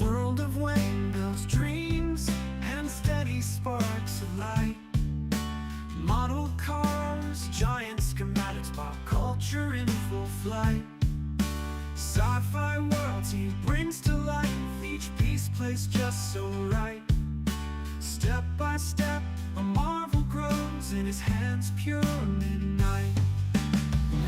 World of windmills, dreams, and steady sparks of light. Model cars, giant schematics, pop culture in full flight. Sci-fi worlds he brings to life, each piece placed just so right. Step by step, a marvel grows in his hands, pure midnight.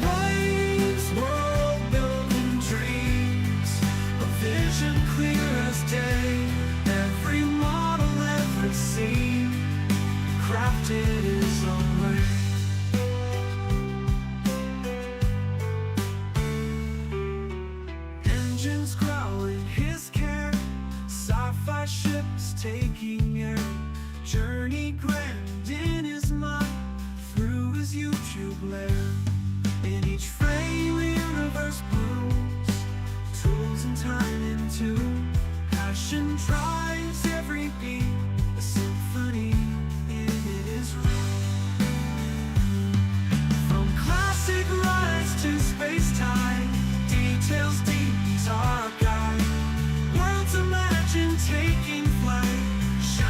Waves, world building dreams, a vision clear as day. Every model ever seen, crafted his own way. lair. In each frame the universe blooms, tools and time into passion drives every beat. A symphony in it is real. From classic rides to space-time, details deep is our guide. Worlds imagined taking flight,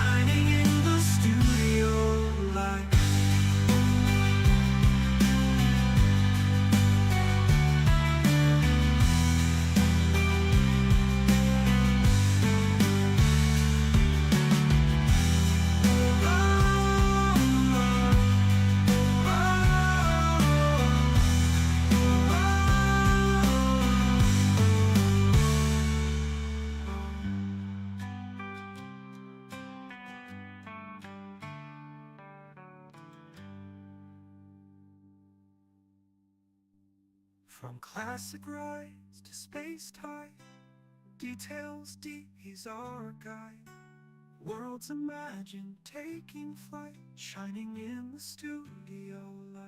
shining in the studio light. From classic rides to space-time, details deep is our guide. Worlds imagined taking flight, shining in the studio light.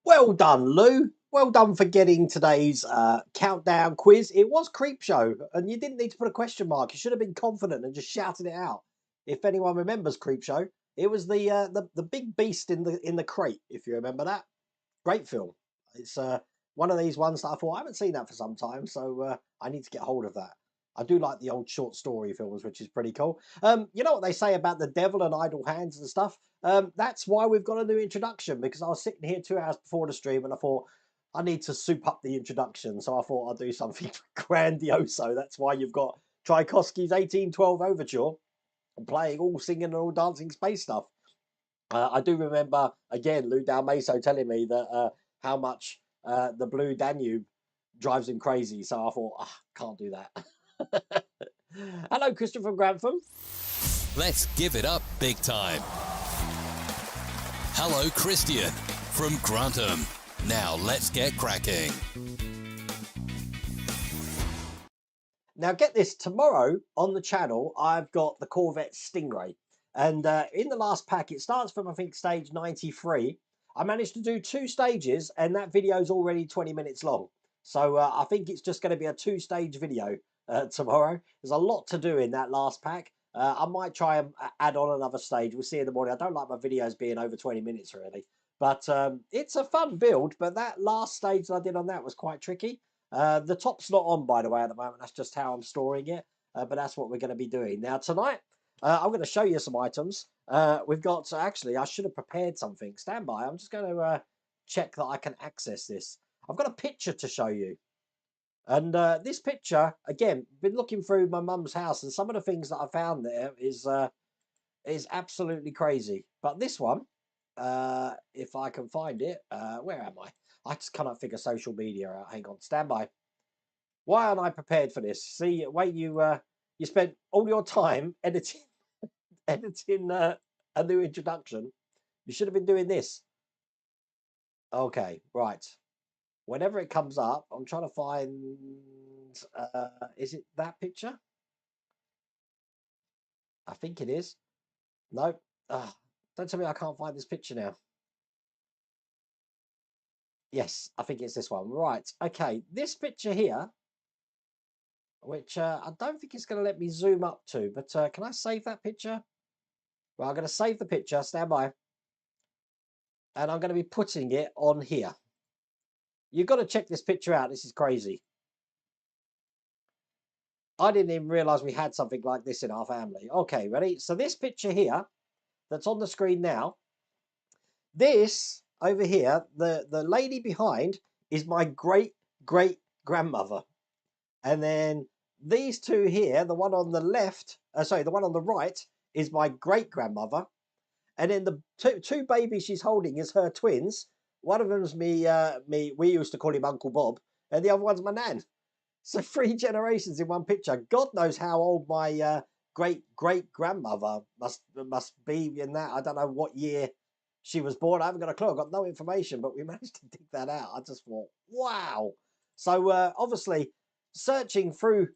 Well done, Lou. Well done for getting today's countdown quiz. It was Creepshow, and you didn't need to put a question mark. You should have been confident and just shouted it out. If anyone remembers Creepshow, it was the big beast in the crate. If you remember that, great film. It's one of these ones that I thought I haven't seen that for some time, so I need to get hold of that. I do like the old short story films, which is pretty cool. You know what they say about the devil and idle hands and stuff? That's why we've got a new introduction, because I was sitting here 2 hours before the stream and I thought I need to soup up the introduction. So I thought I'd do something grandioso. That's why you've got Tchaikovsky's 1812 Overture and playing all singing and all dancing space stuff. I do remember, again, Lou Dalmaso telling me that how much the Blue Danube drives him crazy. So I thought, can't do that. Hello, Christopher from Grantham. Let's give it up big time. Hello, Christian from Grantham. Now let's get cracking. Now get this, tomorrow on the channel, I've got the Corvette Stingray. And in the last pack, it starts from, I think, stage 93. I managed to do 2 stages, and that video is already 20 minutes long. So I think it's just going to be a 2-stage video tomorrow. There's a lot to do in that last pack. I might try and add on another stage. We'll see in the morning. I don't like my videos being over 20 minutes, really. But it's a fun build. But that last stage that I did on that was quite tricky. The top's not on, by the way, at the moment. That's just how I'm storing it. But that's what we're going to be doing. Now, tonight, I'm going to show you some items. We've got, actually, I should have prepared something. Stand by. I'm just going to check that I can access this. I've got a picture to show you. And this picture, again, been looking through my mum's house, and some of the things that I found there is absolutely crazy. But this one, if I can find it, where am I? I just cannot figure social media out. Hang on, stand by. Why aren't I prepared for this? See, wait, you spent all your time editing a new introduction. You should have been doing this. Okay, right. Whenever it comes up, I'm trying to find. Is it that picture? I think it is. No. Don't tell me I can't find this picture now. Yes, I think it's this one. Right. Okay. This picture here, which I don't think it's going to let me zoom up to, but can I save that picture? Well, I'm going to save the picture. Stand by. And I'm going to be putting it on here. You've got to check this picture out. This is crazy. I didn't even realize we had something like this in our family. Okay, ready? So this picture here that's on the screen now, this over here, the lady behind is my great-great-grandmother. And then these two here, the one on the left, the one on the right is my great-grandmother. And then the two babies she's holding is her twins. One of them's me, we used to call him Uncle Bob, and the other one's my nan. So 3 generations in one picture. God knows how old my great grandmother must be in that. I don't know what year she was born. I haven't got a clue. I've got no information, but we managed to dig that out. I just thought, wow. So obviously, searching through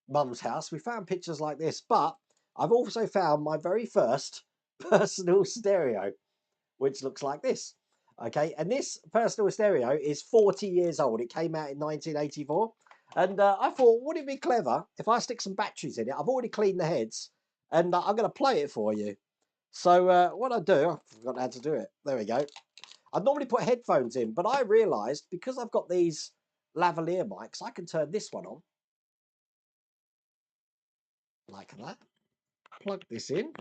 Mum's house, we found pictures like this, but I've also found my very first personal stereo, which looks like this. Okay, and this personal stereo is 40 years old. It came out in 1984. And I thought, would it be clever if I stick some batteries in it? I've already cleaned the heads, and I'm going to play it for you. So what I do, I forgot how to do it. There we go. I'd normally put headphones in, but I realised because I've got these lavalier mics, I can turn this one on. Like that. Plug this in.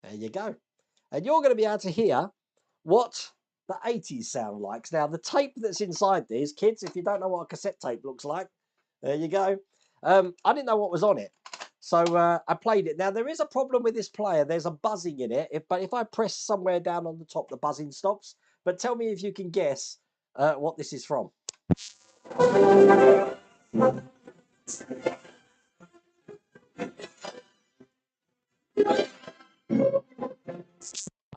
There you go. And you're going to be able to hear what the 80s sound like. Now, the tape that's inside these, kids, if you don't know what a cassette tape looks like, there you go. I didn't know what was on it. So I played it. Now, there is a problem with this player. There's a buzzing in it. But if I press somewhere down on the top, the buzzing stops. But tell me if you can guess what this is from. I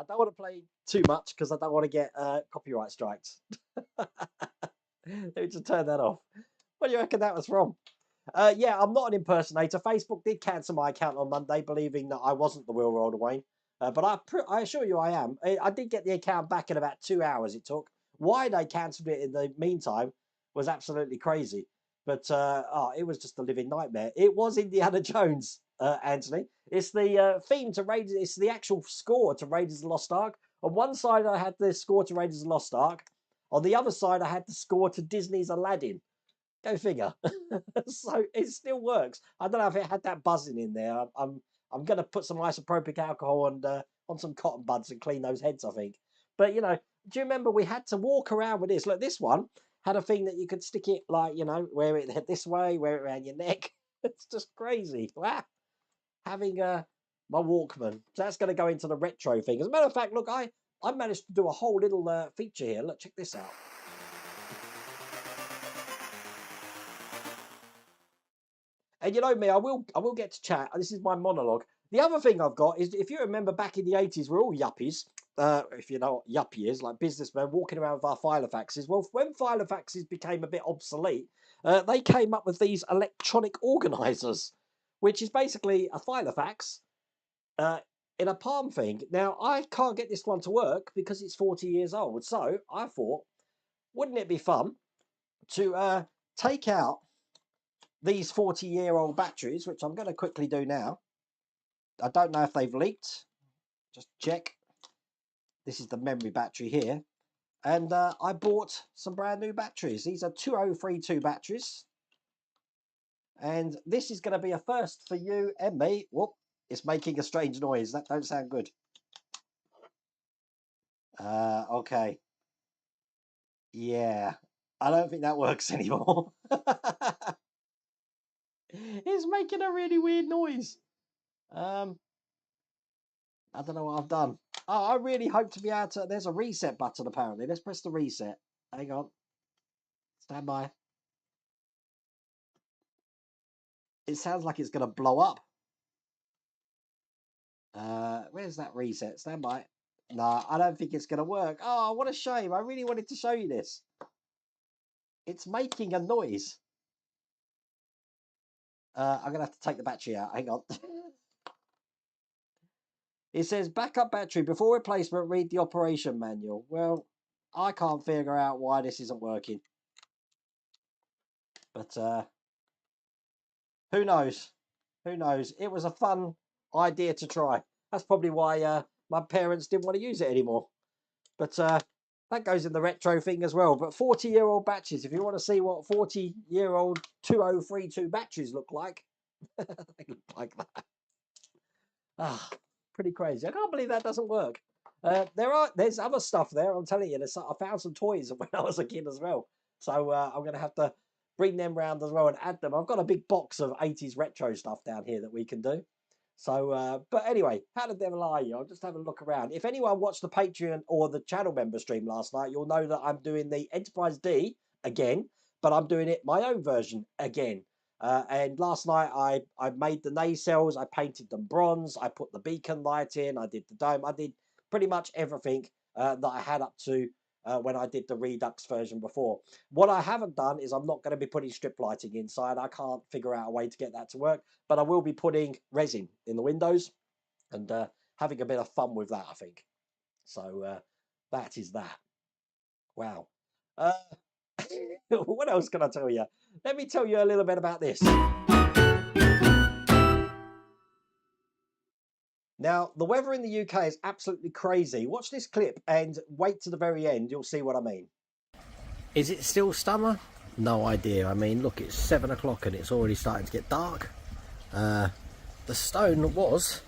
don't want to play too much because I don't want to get copyright strikes. Let me just turn that off. What do you reckon that was from? Yeah, I'm not an impersonator. Facebook did cancel my account on Monday, believing that I wasn't the Will Roller Wayne. But I assure you I am. I did get the account back in about 2 hours it took. Why they cancelled it in the meantime was absolutely crazy. But it was just a living nightmare. It was Indiana Jones, Anthony. It's the theme to Raiders. It's the actual score to Raiders of the Lost Ark. On one side, I had the score to Raiders of the Lost Ark. On the other side, I had the score to Disney's Aladdin. Go figure. So it still works. I don't know if it had that buzzing in there. I'm going to put some isopropyl alcohol and on some cotton buds and clean those heads, I think. But you know, do you remember we had to walk around with this? Look, this one had a thing that you could stick it like, you know, wear it this way, wear it around your neck. It's just crazy. Wow. Having my Walkman. So that's going to go into the retro thing. As a matter of fact, look, I managed to do a whole little feature here. Look, check this out. And you know me, I will get to chat. This is my monologue. The other thing I've got is, if you remember back in the 80s, we're all yuppies. If you know what yuppie is, like businessmen walking around with our filofaxes. Well, when filofaxes became a bit obsolete, they came up with these electronic organisers, which is basically a filofax in a palm thing. Now, I can't get this one to work because it's 40 years old. So I thought, wouldn't it be fun to take out these 40-year-old batteries, which I'm going to quickly do now. I don't know if they've leaked. Just check. This is the memory battery here. And I bought some brand new batteries. These are 2032 batteries. And this is going to be a first for you and me. Whoop, it's making a strange noise. That don't sound good. Okay. Yeah, I don't think that works anymore. It's making a really weird noise. I don't know what I've done. Oh, I really hope to be able to. There's a reset button apparently. Let's press the reset. Hang on. Stand by. It sounds like it's going to blow up. Where's that reset? Stand by. No, I don't think it's going to work. Oh, what a shame. I really wanted to show you this. It's making a noise. I'm going to have to take the battery out. Hang on. It says backup battery before replacement. Read the operation manual. Well, I can't figure out why this isn't working. But who knows? Who knows? It was a fun idea to try. That's probably why my parents didn't want to use it anymore. But that goes in the retro thing as well. But 40-year-old batteries, if you want to see what 40-year-old 2032 batteries look like, they look like that. Ah, pretty crazy. I can't believe that doesn't work. There's other stuff there. I'm telling you, I found some toys when I was a kid as well. So I'm going to have to bring them round as well and add them. I've got a big box of 80s retro stuff down here that we can do. So, but anyway, how the devil are you? I'll just have a look around. If anyone watched the Patreon or the channel member stream last night, you'll know that I'm doing the Enterprise D again. but I'm doing it my own version again. And last night I made the nacelles, I painted them bronze, I put the beacon light in, I did the dome, I did pretty much everything that I had up to when I did the Redux version before. What I haven't done is I'm not going to be putting strip lighting inside. I can't figure out a way to get that to work, but I will be putting resin in the windows and having a bit of fun with that, I think. So that is that. Wow. What else can I tell you? Let me tell you a little bit about this. Now, the weather in the UK is absolutely crazy. Watch this clip and wait to the very end. You'll see what I mean. Is it still summer? No idea. I mean, look, it's 7 o'clock and it's already starting to get dark. The stone was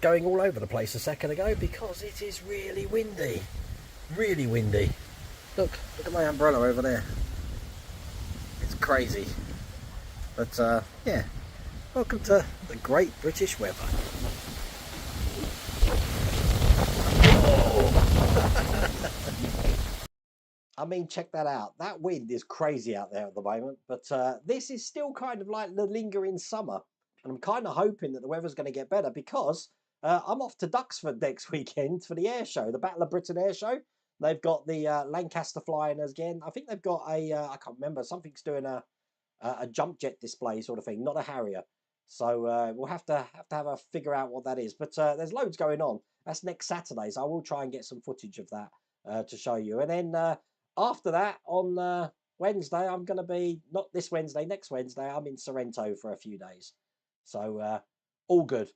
going all over the place a second ago because it is really windy. Really windy. Look at my umbrella over there. It's crazy. But yeah, welcome to the great British weather. I mean, check that out. That wind is crazy out there at the moment, but this is still kind of like the lingering summer. And I'm kind of hoping that the weather's going to get better because I'm off to Duxford next weekend for the air show, the Battle of Britain air show. They've got the Lancaster flying again. I think they've got a, I can't remember, something's doing a jump jet display sort of thing, not a Harrier. So we'll have to have a figure out what that is. But there's loads going on. That's next Saturday, so I will try and get some footage of that to show you. And then after that, on Wednesday, I'm going to be, not this Wednesday, next Wednesday, I'm in Sorrento for a few days. So all good.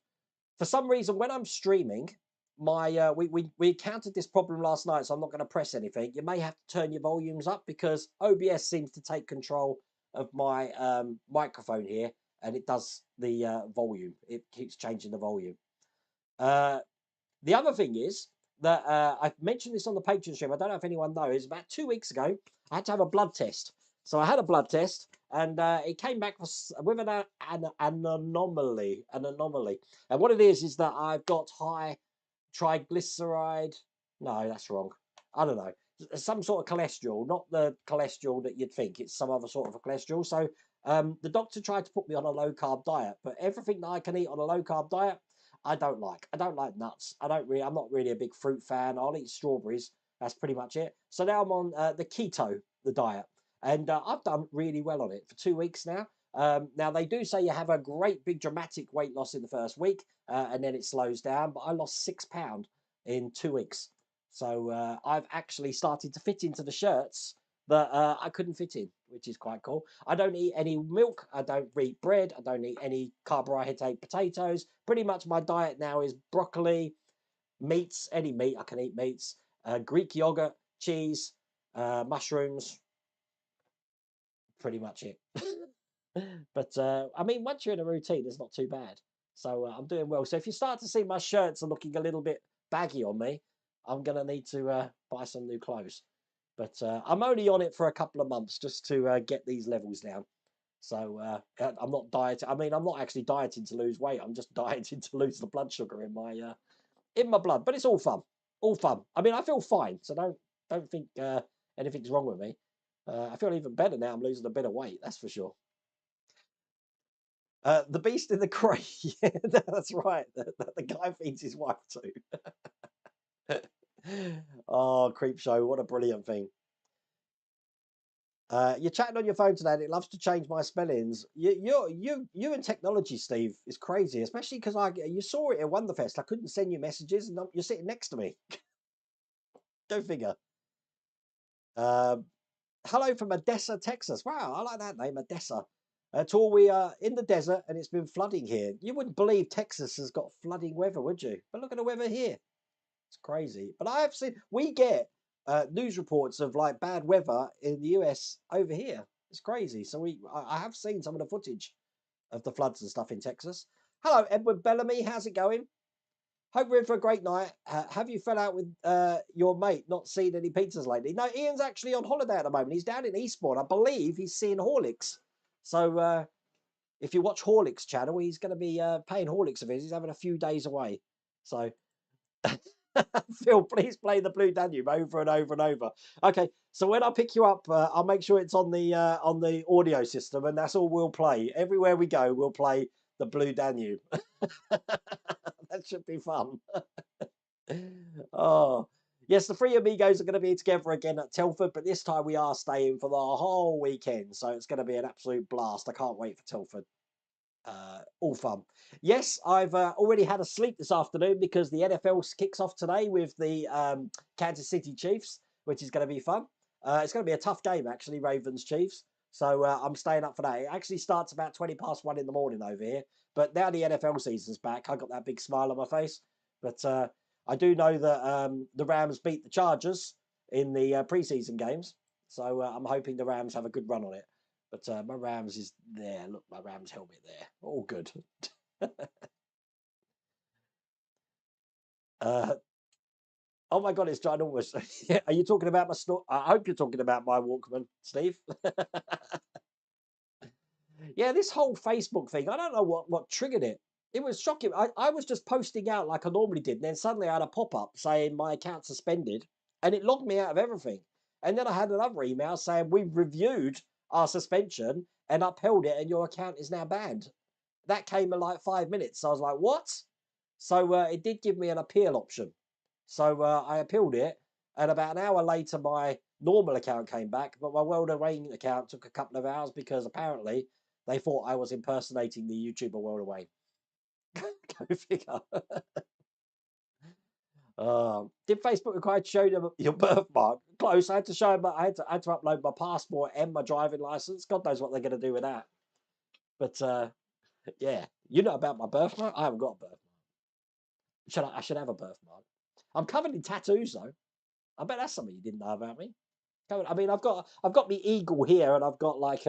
For some reason, when I'm streaming, my we encountered this problem last night, so I'm not going to press anything. You may have to turn your volumes up because OBS seems to take control of my microphone here, and it does the volume. It keeps changing the volume. The other thing is that I've mentioned this on the Patreon stream. I don't know if anyone knows. About 2 weeks ago, I had to have a blood test. So I had a blood test, and it came back with an anomaly. An anomaly. And what it is that I've got high triglyceride. No, that's wrong. I don't know. Some sort of cholesterol, not the cholesterol that you'd think. It's some other sort of a cholesterol. So the doctor tried to put me on a low carb diet, but everything that I can eat on a low carb diet, I don't like. I don't like nuts. I'm not really a big fruit fan. I'll eat strawberries. That's pretty much it. So now I'm on the keto, the diet, and I've done really well on it for 2 weeks now. Now they do say you have a great big dramatic weight loss in the first week, and then it slows down. But I lost 6 pounds in 2 weeks, so I've actually started to fit into the shirts that I couldn't fit in, which is quite cool. I don't eat any milk. I don't eat bread. I don't eat any carbohydrate potatoes. Pretty much my diet now is broccoli, meats, any meat. I can eat meats, Greek yogurt, cheese, mushrooms. Pretty much it. But I mean, once you're in a routine, it's not too bad. So I'm doing well. So if you start to see my shirts are looking a little bit baggy on me, I'm going to need to buy some new clothes. But I'm only on it for a couple of months just to get these levels down. So I'm not dieting. I mean, I'm not actually dieting to lose weight. I'm just dieting to lose the blood sugar in my blood. But it's all fun, all fun. I mean, I feel fine, so don't think anything's wrong with me. I feel even better now. I'm losing a bit of weight. That's for sure. The beast in the crate. Yeah, that's right. The guy feeds his wife too. Oh, creep show! What a brilliant thing. You're chatting on your phone today, and it loves to change my spellings. You and technology, Steve, is crazy. Especially because you saw it at Wonderfest. I couldn't send you messages, and you're sitting next to me. Go figure. Hello from Odessa, Texas. Wow, I like that name, Odessa. Tor, we are in the desert and it's been flooding here. You wouldn't believe Texas has got flooding weather, would you? But look at the weather here. It's crazy. But I have seen, we get news reports of like bad weather in the US over here. It's crazy. So I have seen some of the footage of the floods and stuff in Texas. Hello, Edward Bellamy. How's it going? Hope we're in for a great night. Have you fell out with your mate, not seen any pizzas lately? No, Ian's actually on holiday at the moment. He's down in Eastbourne. I believe he's seeing Horlicks. So if you watch Horlicks channel, he's going to be paying Horlicks a visit. He's having a few days away. So Phil, please play the Blue Danube over and over and over. Okay, so when I pick you up, I'll make sure it's on the audio system, and that's all we'll play. Everywhere we go, we'll play the Blue Danube. That should be fun. Oh, yes, the three amigos are going to be together again at Telford, but this time we are staying for the whole weekend, so it's going to be an absolute blast. I can't wait for Telford. All fun. Yes, I've already had a sleep this afternoon because the NFL kicks off today with the Kansas City Chiefs, which is going to be fun. It's going to be a tough game, actually, Ravens Chiefs. So I'm staying up for that. It actually starts about 20 past 1 in the morning over here. But now the NFL season's back, I got that big smile on my face. But I do know that the Rams beat the Chargers in the preseason games. So I'm hoping the Rams have a good run on it. But my Rams is there. Look, my Rams helmet there. All good. uh, oh my God, it's ginormous. Are you talking about my store? I hope you're talking about my Walkman, Steve. Yeah, this whole Facebook thing, I don't know what triggered it. It was shocking. I was just posting out like I normally did, and then suddenly I had a pop-up saying my account suspended, and it logged me out of everything. And then I had another email saying we've reviewed our suspension and upheld it, and your account is now banned. That came in like 5 minutes. So I was like, what? So it did give me an appeal option. So I appealed it, and about an hour later, my normal account came back, but my World of Wayne account took a couple of hours because apparently they thought I was impersonating the YouTuber World of Wayne. Go figure. Did Facebook require to show them your birthmark? Close. I had to show them. I had to upload my passport and my driving license. God knows what they're going to do with that. But yeah, you know about my birthmark. I haven't got a birthmark. I should have a birthmark. I'm covered in tattoos though. I bet that's something you didn't know about me. I mean, I've got me eagle here, and I've got like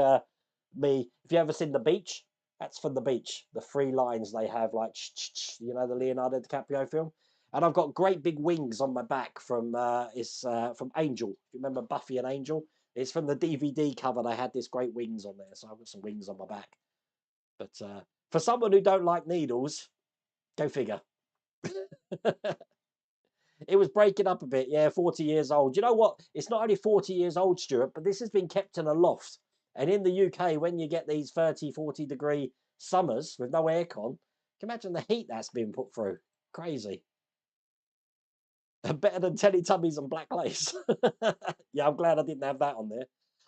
me. If you ever seen The Beach, that's from The Beach. The three lines they have, like you know, the Leonardo DiCaprio film. And I've got great big wings on my back from it's from Angel. If you remember Buffy and Angel, it's from the DVD cover. They had this great wings on there, so I've got some wings on my back. But for someone who don't like needles, go figure. It was breaking up a bit. Yeah, 40 years old. You know what? It's not only 40 years old, Stuart, but this has been kept in a loft. And in the UK, when you get these 30, 40-degree summers with no aircon, can you imagine the heat that's been put through? Crazy. Better than Teletubbies and Black Lace. Yeah, I'm glad I didn't have that on there.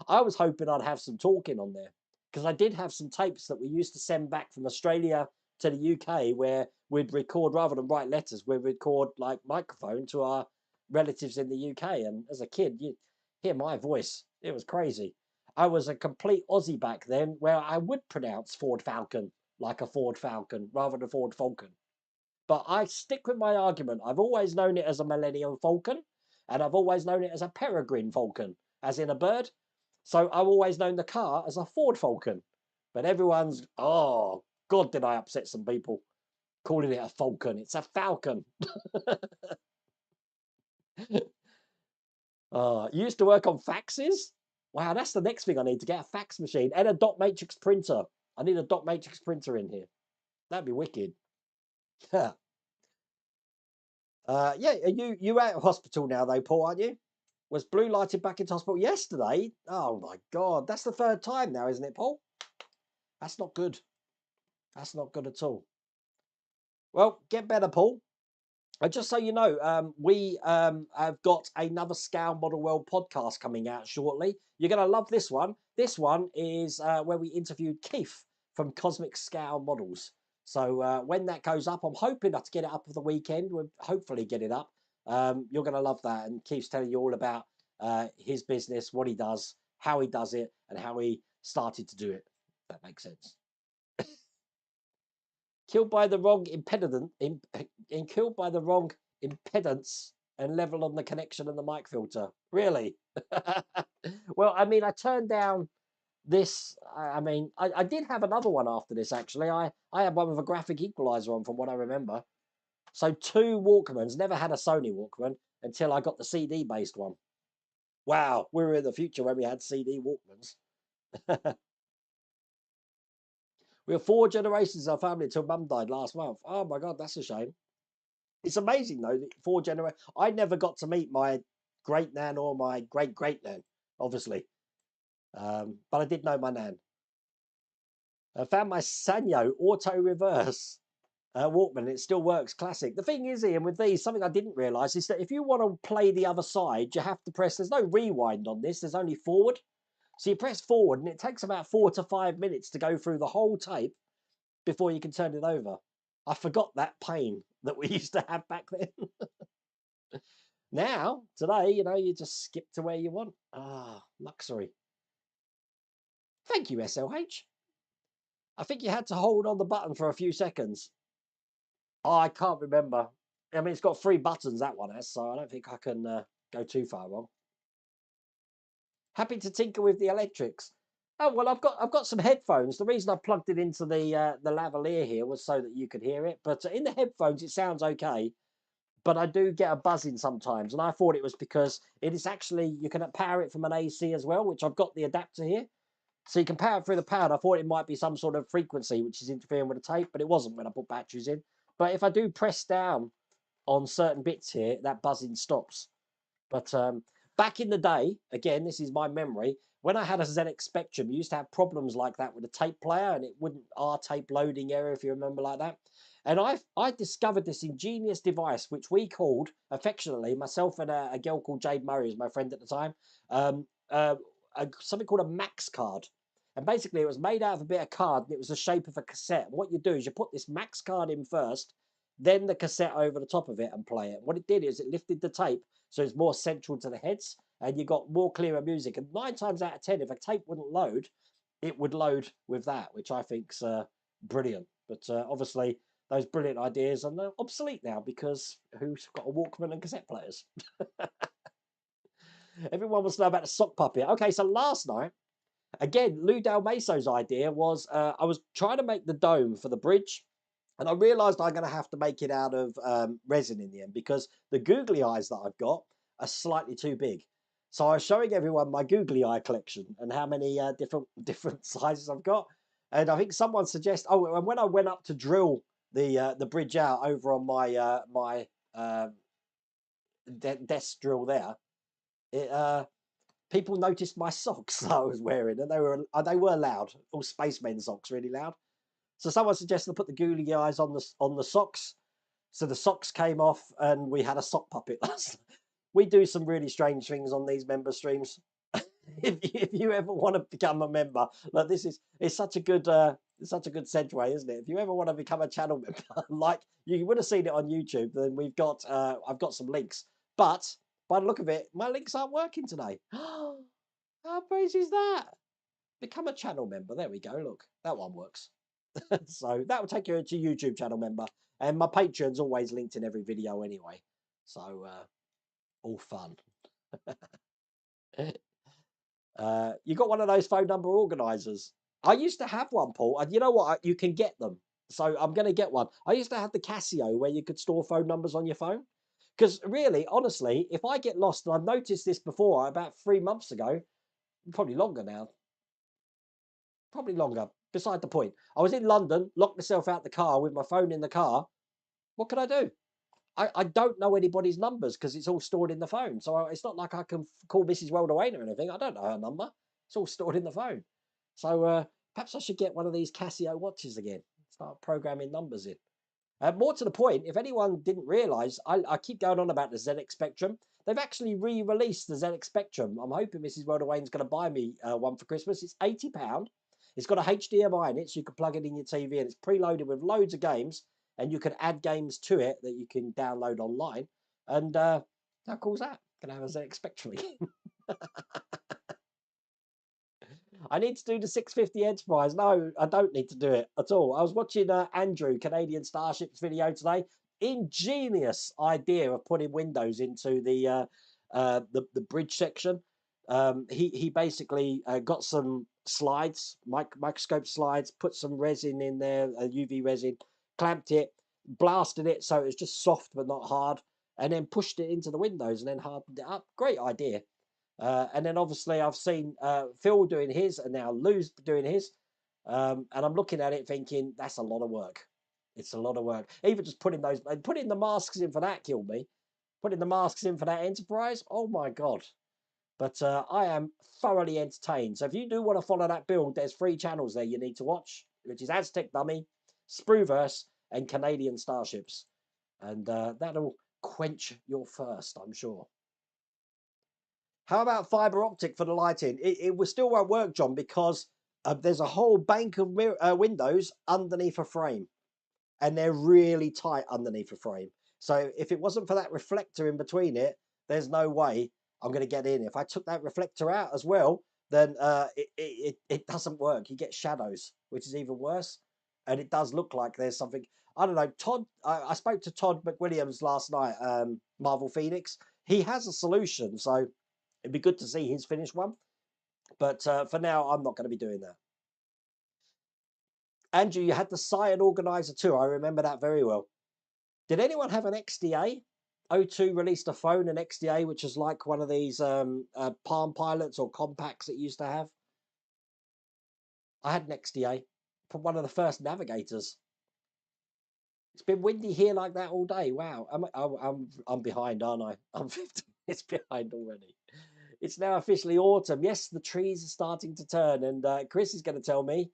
I was hoping I'd have some talking on there because I did have some tapes that we used to send back from Australia to the UK where we'd record, rather than write letters, we'd record like microphone to our relatives in the UK. And as a kid, you hear my voice. It was crazy. I was a complete Aussie back then where I would pronounce Ford Falcon like a Ford Falcon rather than Ford Falcon. But I stick with my argument. I've always known it as a Millennium Falcon, and I've always known it as a Peregrine Falcon, as in a bird. So I've always known the car as a Ford Falcon. But everyone's, oh, God, did I upset some people calling it a Falcon. It's a Falcon. You used to work on faxes? Wow, that's the next thing I need to get, a fax machine and a dot matrix printer. I need a dot matrix printer in here. That'd be wicked. Yeah, are you out of hospital now though, Paul, aren't you? Was blue lighted back into hospital yesterday? Oh my God, that's the third time now, isn't it, Paul? That's not good. That's not good at all. Well, get better, Paul. Just so you know, we have got another Scale Model World podcast coming out shortly. You're going to love this one. This one is where we interviewed Keith from Cosmic Scale Models. So when that goes up, I'm hoping to get it up for the weekend. We'll hopefully get it up. You're going to love that. And Keith's telling you all about his business, what he does, how he does it, and how he started to do it. That makes sense. Killed by the wrong impedance, killed by the wrong impedance and level on the connection and the mic filter. Really? Well, I mean, I turned down this. I mean, I did have another one after this, actually. I had one with a graphic equalizer on, from what I remember. So 2 Walkmans, never had a Sony Walkman until I got the CD-based one. Wow, we were in the future when we had CD Walkmans. We were 4 generations of our family until Mum died last month. Oh my God, that's a shame. It's amazing though that 4 generations. I never got to meet my great nan or my great great nan, obviously, but I did know my nan. I found my Sanyo auto reverse Walkman. It still works, classic. The thing is, Ian, with these, something I didn't realise is that if you want to play the other side, you have to press. There's no rewind on this. There's only forward. So you press forward, and it takes about 4 to 5 minutes to go through the whole tape before you can turn it over. I forgot that pain that we used to have back then. Now, today, you know, you just skip to where you want. Ah, luxury. Thank you, SLH. I think you had to hold on the button for a few seconds. Oh, I can't remember. I mean, it's got 3 buttons, that one has, so I don't think I can go too far wrong. Happy to tinker with the electrics. Oh well, I've got some headphones. The reason I plugged it into the lavalier here was so that you could hear it. But in the headphones, it sounds okay. But I do get a buzzing sometimes, and I thought it was because it is actually you can power it from an AC as well, which I've got the adapter here, so you can power it through the power. I thought it might be some sort of frequency which is interfering with the tape, but it wasn't when I put batteries in. But if I do press down on certain bits here, that buzzing stops. But back in the day, again, this is my memory, when I had a ZX Spectrum, you used to have problems like that with the tape player, and it wouldn't R-tape loading error, if you remember, like that. And I discovered this ingenious device, which we called, affectionately, myself and a girl called Jade Murray, was my friend at the time, something called a Max card. And basically, it was made out of a bit of card, and it was the shape of a cassette. What you do is you put this Max card in first, then the cassette over the top of it and play it. What it did is it lifted the tape, so it's more central to the heads, and you got more clearer music. And 9 times out of 10, if a tape wouldn't load, it would load with that, which I think's brilliant. But obviously, those brilliant ideas are obsolete now because who's got a Walkman and cassette players? Everyone wants to know about the sock puppet. Okay, so last night, again, Lou Del Meso's idea was I was trying to make the dome for the bridge, and I realised I'm going to have to make it out of resin in the end because the googly eyes that I've got are slightly too big. So I was showing everyone my googly eye collection and how many different sizes I've got. And I think someone suggested, oh, and when I went up to drill the bridge out over on my desk drill there, it people noticed my socks that I was wearing, and they were loud, all spacemen socks, really loud. So someone suggested I put the googly eyes on the socks. So the socks came off, and we had a sock puppet last. We do some really strange things on these member streams. If you ever want to become a member, like it's such a good segue, isn't it? If you ever want to become a channel member, like you would have seen it on YouTube, then I've got some links. But by the look of it, my links aren't working today. How crazy is that? Become a channel member. There we go. Look, that one works. So that will take you to YouTube channel member, and my Patreon's always linked in every video anyway. So all fun. You got one of those phone number organizers. I used to have one, Paul, and you know what? You can get them. So I'm going to get one. I used to have the Casio where you could store phone numbers on your phone. Because really, honestly, if I get lost, and I've noticed this before, about 3 months ago, probably longer now, probably longer, beside the point. I was in London, locked myself out the car with my phone in the car. What could I do? I don't know anybody's numbers because it's all stored in the phone. So it's not like I can call Mrs. Welderwain or anything. I don't know her number. It's all stored in the phone. So perhaps I should get one of these Casio watches again. Start programming numbers in. More to the point, if anyone didn't realise, I keep going on about the ZX Spectrum. They've actually re-released the ZX Spectrum. I'm hoping Mrs. Welderwain's going to buy me one for Christmas. It's £80. It's got a HDMI in it, so you can plug it in your TV, and it's preloaded with loads of games, and you can add games to it that you can download online. And how cool is that? Can I have a ZX Spectrum again? I need to do the 650 Enterprise. No, I don't need to do it at all. I was watching Andrew, Canadian Starship's video today. Ingenious idea of putting windows into the bridge section. He basically got some slides, microscope slides, put some resin in there, UV resin, clamped it, blasted it so it was just soft but not hard, and then pushed it into the windows and then hardened it up. Great idea. And then obviously I've seen Phil doing his, and now Lou's doing his, and I'm looking at it thinking that's a lot of work. It's a lot of work. Even just putting the masks in for that killed me. Putting the masks in for that Enterprise, oh my God. But I am thoroughly entertained. So if you do want to follow that build, there's 3 channels there you need to watch, which is Aztec Dummy, Sprueverse, and Canadian Starships. And that'll quench your thirst, I'm sure. How about fiber optic for the lighting? It will still won't work, John, because there's a whole bank of windows underneath a frame, and they're really tight underneath a frame. So if it wasn't for that reflector in between it, there's no way I'm going to get in. If I took that reflector out as well, then it doesn't work. You get shadows, which is even worse. And it does look like there's something. I don't know. Todd, I spoke to Todd McWilliams last night, Marvel Phoenix. He has a solution, so it'd be good to see his finished one. But for now, I'm not going to be doing that. Andrew, you had the Cyan Organizer too. I remember that very well. Did anyone have an XDA? O2 released a phone, an XDA, which is like one of these Palm Pilots or compacts it used to have. I had an XDA from one of the first navigators. It's been windy here like that all day. Wow, I'm behind, aren't I? I'm 50 minutes behind already. It's now officially autumn. Yes, the trees are starting to turn, and Chris is going to tell me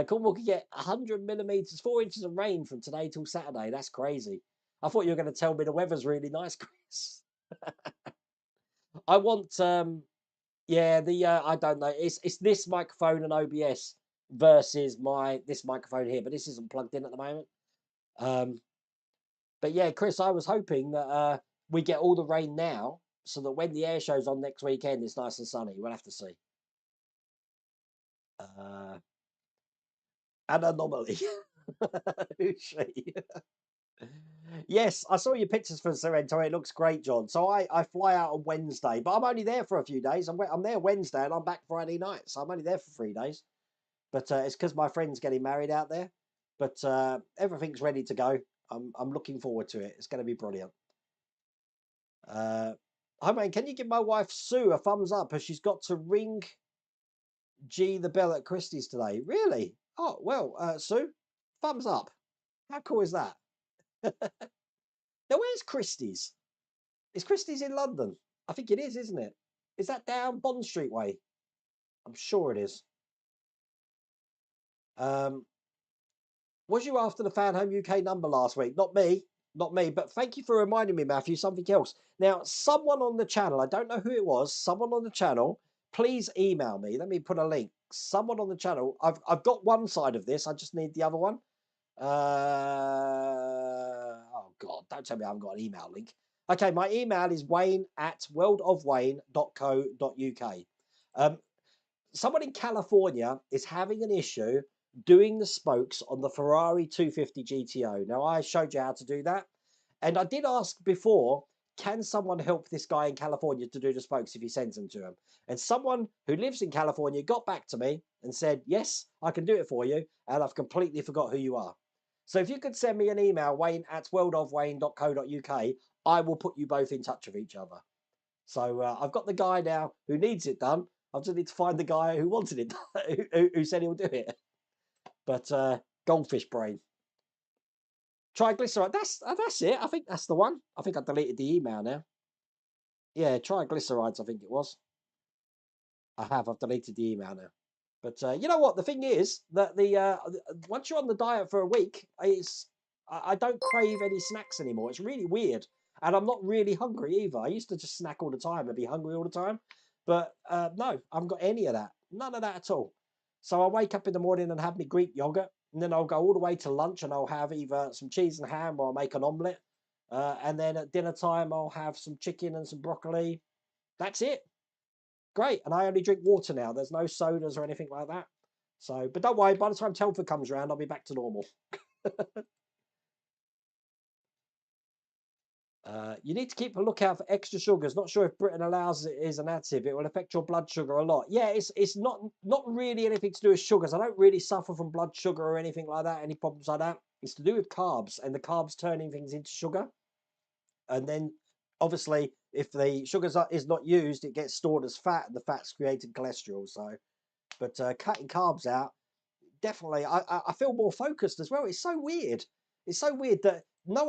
Cornwall could get 100 millimeters, 4 inches of rain from today till Saturday. That's crazy. I thought you were going to tell me the weather's really nice, Chris. I want, yeah, I don't know. It's this microphone and OBS versus this microphone here, but this isn't plugged in at the moment. But yeah, Chris, I was hoping that we get all the rain now, so that when the air show's on next weekend, it's nice and sunny. We'll have to see. An anomaly. Who's she? Yes, I saw your pictures for Sorrento. It looks great, John. So I fly out on Wednesday, but I'm only there for a few days. I'm there Wednesday and I'm back Friday night. So I'm only there for 3 days. But it's because my friend's getting married out there. But everything's ready to go. I'm looking forward to it. It's going to be brilliant. Hi, man. Can you give my wife Sue a thumbs up as she's got to ring G the bell at Christie's today? Really? Oh, well, Sue, thumbs up. How cool is that? Now, where's Christie's? Is Christie's in London? I think it is, isn't it? Is that down Bond Street way? I'm sure it is. Was you after the Fan Home UK number last week? Not me. Not me. But thank you for reminding me, Matthew, something else. Now, someone on the channel, I don't know who it was, someone on the channel, please email me. Let me put a link. Someone on the channel. I've got one side of this. I just need the other one. Oh, God. Don't tell me I haven't got an email link. Okay, my email is wayne@worldofwayne.co.uk. Someone in California is having an issue doing the spokes on the Ferrari 250 GTO. Now, I showed you how to do that. And I did ask before, can someone help this guy in California to do the spokes if he sends them to him? And someone who lives in California got back to me and said, yes, I can do it for you. And I've completely forgot who you are. So if you could send me an email, wayne@worldofwayne.co.uk, I will put you both in touch with each other. So I've got the guy now who needs it done. I just need to find the guy who wanted it, who said he'll do it. But goldfish brain. Triglyceride. That's it. I think that's the one. I think I deleted the email now. Yeah, triglycerides. I think it was. I've deleted the email now. But you know what? The thing is that once you're on the diet for a week, I don't crave any snacks anymore. It's really weird, and I'm not really hungry either. I used to just snack all the time and be hungry all the time, but no, I haven't got any of that. None of that at all. So I wake up in the morning and have my Greek yogurt, and then I'll go all the way to lunch and I'll have either some cheese and ham or I'll make an omelette, and then at dinner time I'll have some chicken and some broccoli. That's it. Great. And I only drink water now. There's no sodas or anything like that. So, but don't worry, by the time Telford comes around, I'll be back to normal. You need to keep a lookout for extra sugars. Not sure if Britain allows it as an additive. It will affect your blood sugar a lot. Yeah, it's not really anything to do with sugars. I don't really suffer from blood sugar or anything like that, any problems like that. It's to do with carbs and the carbs turning things into sugar. And then obviously if the sugar is not used, it gets stored as fat and the fat's created cholesterol. So, but cutting carbs out definitely. I feel more focused as well. It's so weird. It's so weird that no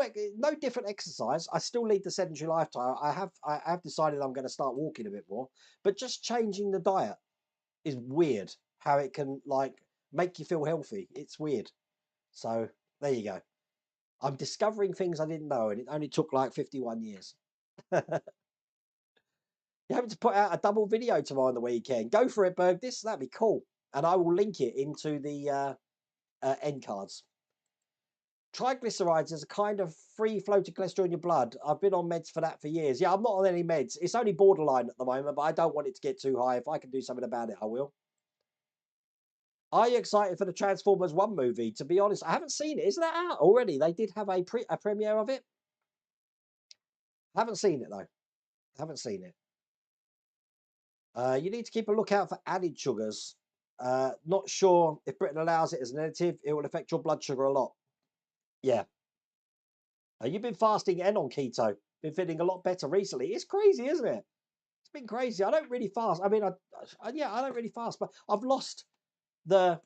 different exercise. I still lead the sedentary lifestyle. I have decided I'm going to start walking a bit more, but just changing the diet is weird. How it can like make you feel healthy. It's weird. So there you go. I'm discovering things I didn't know, and it only took like 51 years. You're having to put out a double video tomorrow on the weekend. Go for it, Berg. That'd be cool, and I will link it into the end cards. Triglycerides is a kind of free floating cholesterol in your blood. I've been on meds for that for years. Yeah, I'm not on any meds. It's only borderline at the moment, but I don't want it to get too high. If I can do something about it, I will. Are you excited for the Transformers 1 movie? To be honest, I haven't seen it. Isn't that out already? They did have a premiere of it. Haven't seen it though. Haven't seen it. You need to keep a lookout for added sugars. Not sure if Britain allows it as an additive. It will affect your blood sugar a lot. Yeah. You've been fasting and on keto. Been feeling a lot better recently. It's crazy, isn't it? It's been crazy. I don't really fast. I mean, yeah, I don't really fast, but I've lost the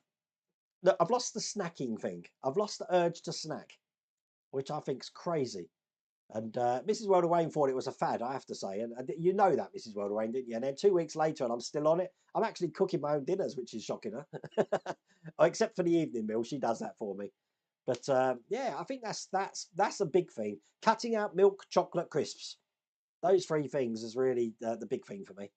snacking thing. I've lost the urge to snack, which I think's crazy. And Mrs. World of Wayne thought it was a fad, I have to say. And you know that, Mrs. World of Wayne, didn't you? And then 2 weeks later, and I'm still on it. I'm actually cooking my own dinners, which is shocking her. Except for the evening meal, she does that for me. But yeah, I think that's a big thing. Cutting out milk, chocolate, crisps. Those three things is really the big thing for me.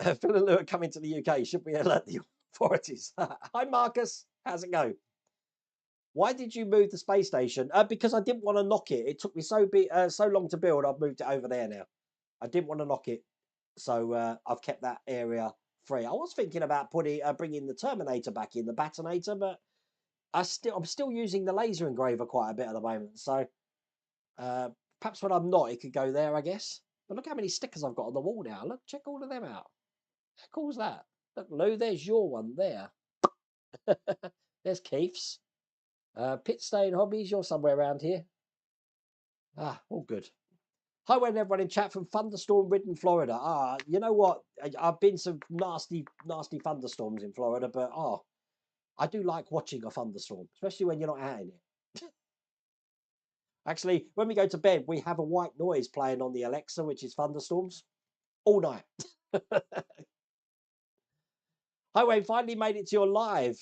Phil and Lou are coming to the UK. Should we alert the authorities? Hi, Marcus. How's it go? Why did you move the space station? Because I didn't want to knock it. It took me so long to build. I've moved it over there now. I didn't want to knock it, so I've kept that area free. I was thinking about bringing the Terminator back in, the Batonator, but I'm still using the laser engraver quite a bit at the moment. So perhaps when I'm not, it could go there, I guess. But look how many stickers I've got on the wall now. Look, check all of them out. How cool is that? Look, Lou, there's your one there. There's Keith's. Pit Staying Hobbies, you're somewhere around here. Ah, all good. Hi, everyone in chat from thunderstorm-ridden Florida. You know what? I've been some nasty thunderstorms in Florida, but I do like watching a thunderstorm, especially when you're not out in it. Actually, when we go to bed, we have a white noise playing on the Alexa, which is thunderstorms, all night. Hi, Wayne, finally made it to your live.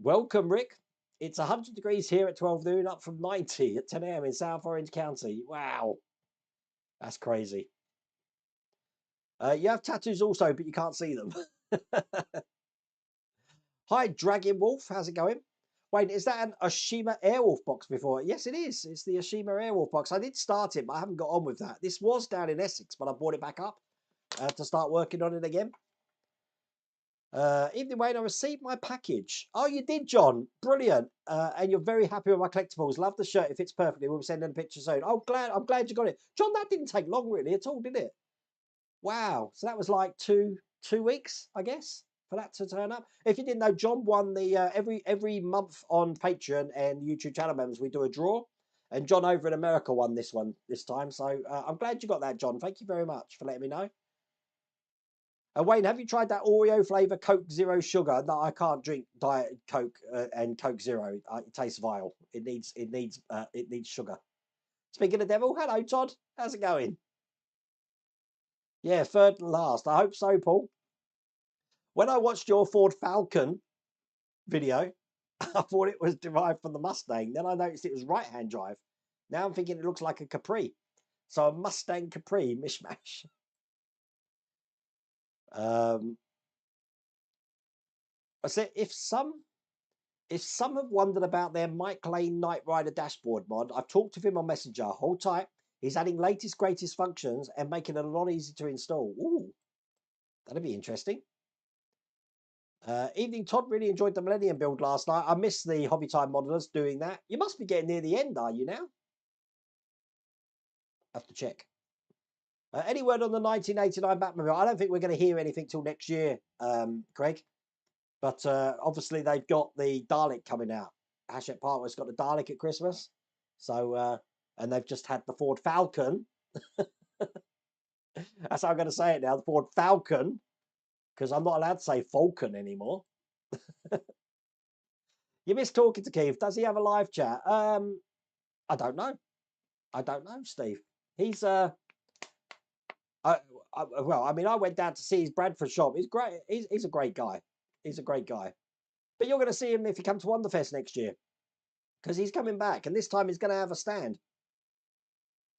Welcome, Rick. It's 100 degrees here at 12 noon, up from 90 at 10 a.m. in South Orange County. Wow. That's crazy. You have tattoos also, but you can't see them. Hi, Dragon Wolf. How's it going? Wait, is that an Oshima Airwolf box before? Yes, it is. It's the Oshima Airwolf box. I did start it, but I haven't got on with that. This was down in Essex, but I brought it back up to start working on it again. Evening, Wayne. I received my package. Oh, you did, John. Brilliant. And you're very happy with my collectibles. Love the shirt. It fits perfectly. We'll send in a picture soon. Oh, I'm glad you got it, John. That didn't take long really at all, did it? Wow. So that was like two weeks, I guess, for that to turn up. If you didn't know, John won the every month on Patreon and YouTube channel members, we do a draw. And John over in America won this time. So I'm glad you got that, John. Thank you very much for letting me know. Wayne, have you tried that Oreo flavour Coke Zero Sugar? No, I can't drink Diet Coke and Coke Zero. It tastes vile. It needs sugar. Speaking of devil, hello Todd. How's it going? Yeah, third and last. I hope so, Paul. When I watched your Ford Falcon video, I thought it was derived from the Mustang. Then I noticed it was right-hand drive. Now I'm thinking it looks like a Capri. So a Mustang Capri mishmash. I said if some have wondered about their Mike Lane Knight Rider dashboard mod, I've talked to him on Messenger. Hold tight. He's adding latest, greatest functions and making it a lot easier to install. Ooh, that'd be interesting. Evening, Todd. Really enjoyed the Millennium build last night. I missed the Hobby Time modelers doing that. You must be getting near the end, are you now? Have to check. Any word on the 1989 Batmobile? I don't think we're going to hear anything till next year, Craig. But obviously they've got the Dalek coming out. Hachette Parkway's got the Dalek at Christmas. So, and they've just had the Ford Falcon. That's how I'm going to say it now. The Ford Falcon because I'm not allowed to say Falcon anymore. You miss talking to Keith. Does he have a live chat? I don't know. I don't know, Steve. He's well, I mean, I went down to see his Bradford shop. He's great. He's a great guy. He's a great guy. But you're going to see him if he comes to Wonderfest next year, because he's coming back, and this time he's going to have a stand.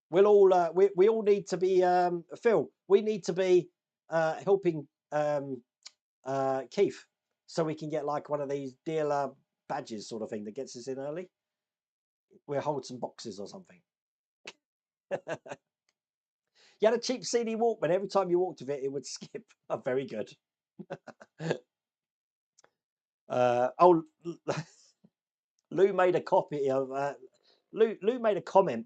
We'll all we all need to be Phil. We need to be helping Keith, so we can get like one of these dealer badges sort of thing that gets us in early. We'll hold some boxes or something. You had a cheap CD Walkman. Every time you walked with it, it would skip. Oh, very good. Oh, Lou made a copy of Lou made a comment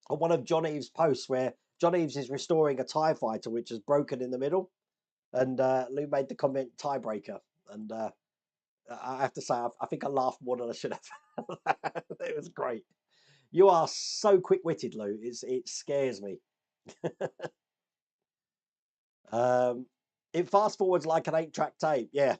on one of John Eves' posts where John Eves is restoring a TIE fighter which is broken in the middle, and Lou made the comment tiebreaker, and I have to say I think I laughed more than I should have. It was great. You are so quick-witted, Lou. It scares me. It fast forwards like an 8-track tape. Yeah.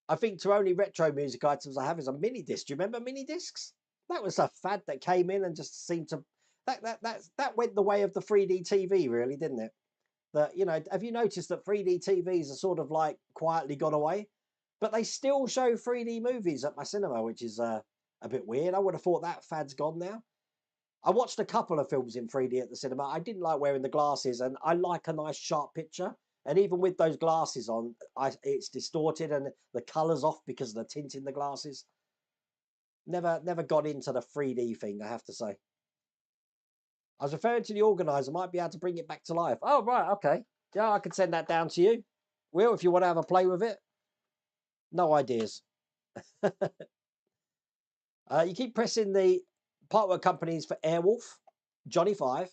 I think to only retro music items I have is a mini disc. Do you remember mini discs? That was a fad that came in and just seemed to that went the way of the 3D TV, really, didn't it? That, you know, have you noticed that 3D TVs are sort of like quietly gone away, but they still show 3D movies at my cinema, which is a bit weird. I would have thought that fad's gone now. I watched a couple of films in 3D at the cinema. I didn't like wearing the glasses, and I like a nice sharp picture. And even with those glasses on, it's distorted and the colour's off because of the tint in the glasses. Never got into the 3D thing, I have to say. I was referring to the organiser, might be able to bring it back to life. Oh, right, okay. Yeah, I could send that down to you. Will, if you want to have a play with it. No ideas. You keep pressing the partwork companies for Airwolf, Johnny 5,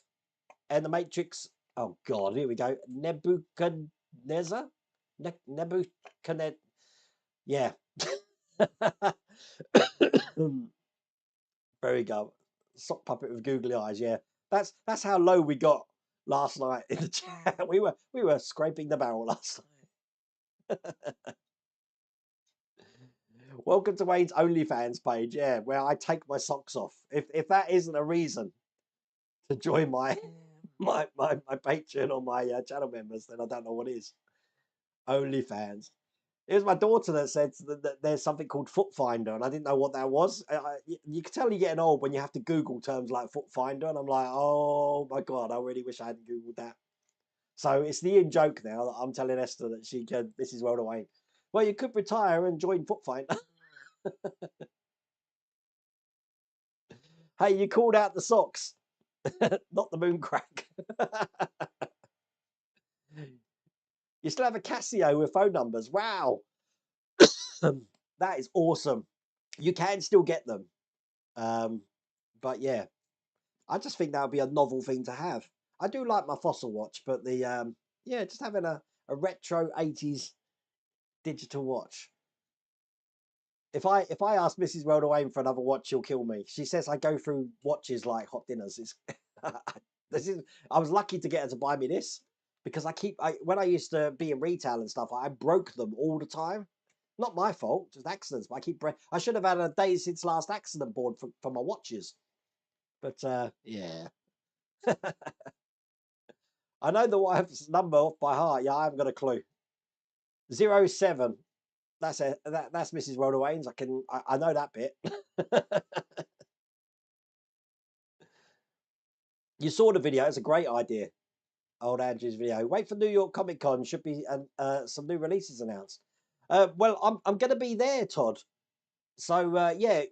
and the Matrix. Oh, God, here we go. Nebuchadnezzar? Nebuchadnezzar. Yeah. Very good. Sock puppet with googly eyes. Yeah, that's how low we got last night in the chat. We were scraping the barrel last night. Welcome to Wayne's OnlyFans page. Yeah, where I take my socks off. If that isn't a reason to join my Patreon or my channel members, then I don't know what is. OnlyFans. It was my daughter that said that there's something called Foot Finder, and I didn't know what that was. You can tell you're getting old when you have to Google terms like Foot Finder, and I'm like, oh my God, I really wish I hadn't Googled that. So it's the in joke now that I'm telling Esther that she can, this is well away. Well, you could retire and join Foot Finder. Hey, you called out the socks, not the moon crack. You still have a Casio with phone numbers. Wow. That is awesome. You can still get them. But yeah, I just think that would be a novel thing to have. I do like my fossil watch, but the yeah, just having a retro 80s digital watch. If I ask Mrs. Worldaway for another watch, she'll kill me. She says I go through watches like hot dinners. It's I was lucky to get her to buy me this, because when I used to be in retail and stuff, I broke them all the time. Not my fault, just accidents. But I should have had a days since last accident board for my watches. But yeah. I know the wife's number off by heart. Yeah, I haven't got a clue. 07. That's Mrs. Worldaway's. I know that bit. You saw the video. It's a great idea. Old Andrew's video. Wait for New York Comic Con. Should be some new releases announced. Well, I'm going to be there, Todd. So yeah,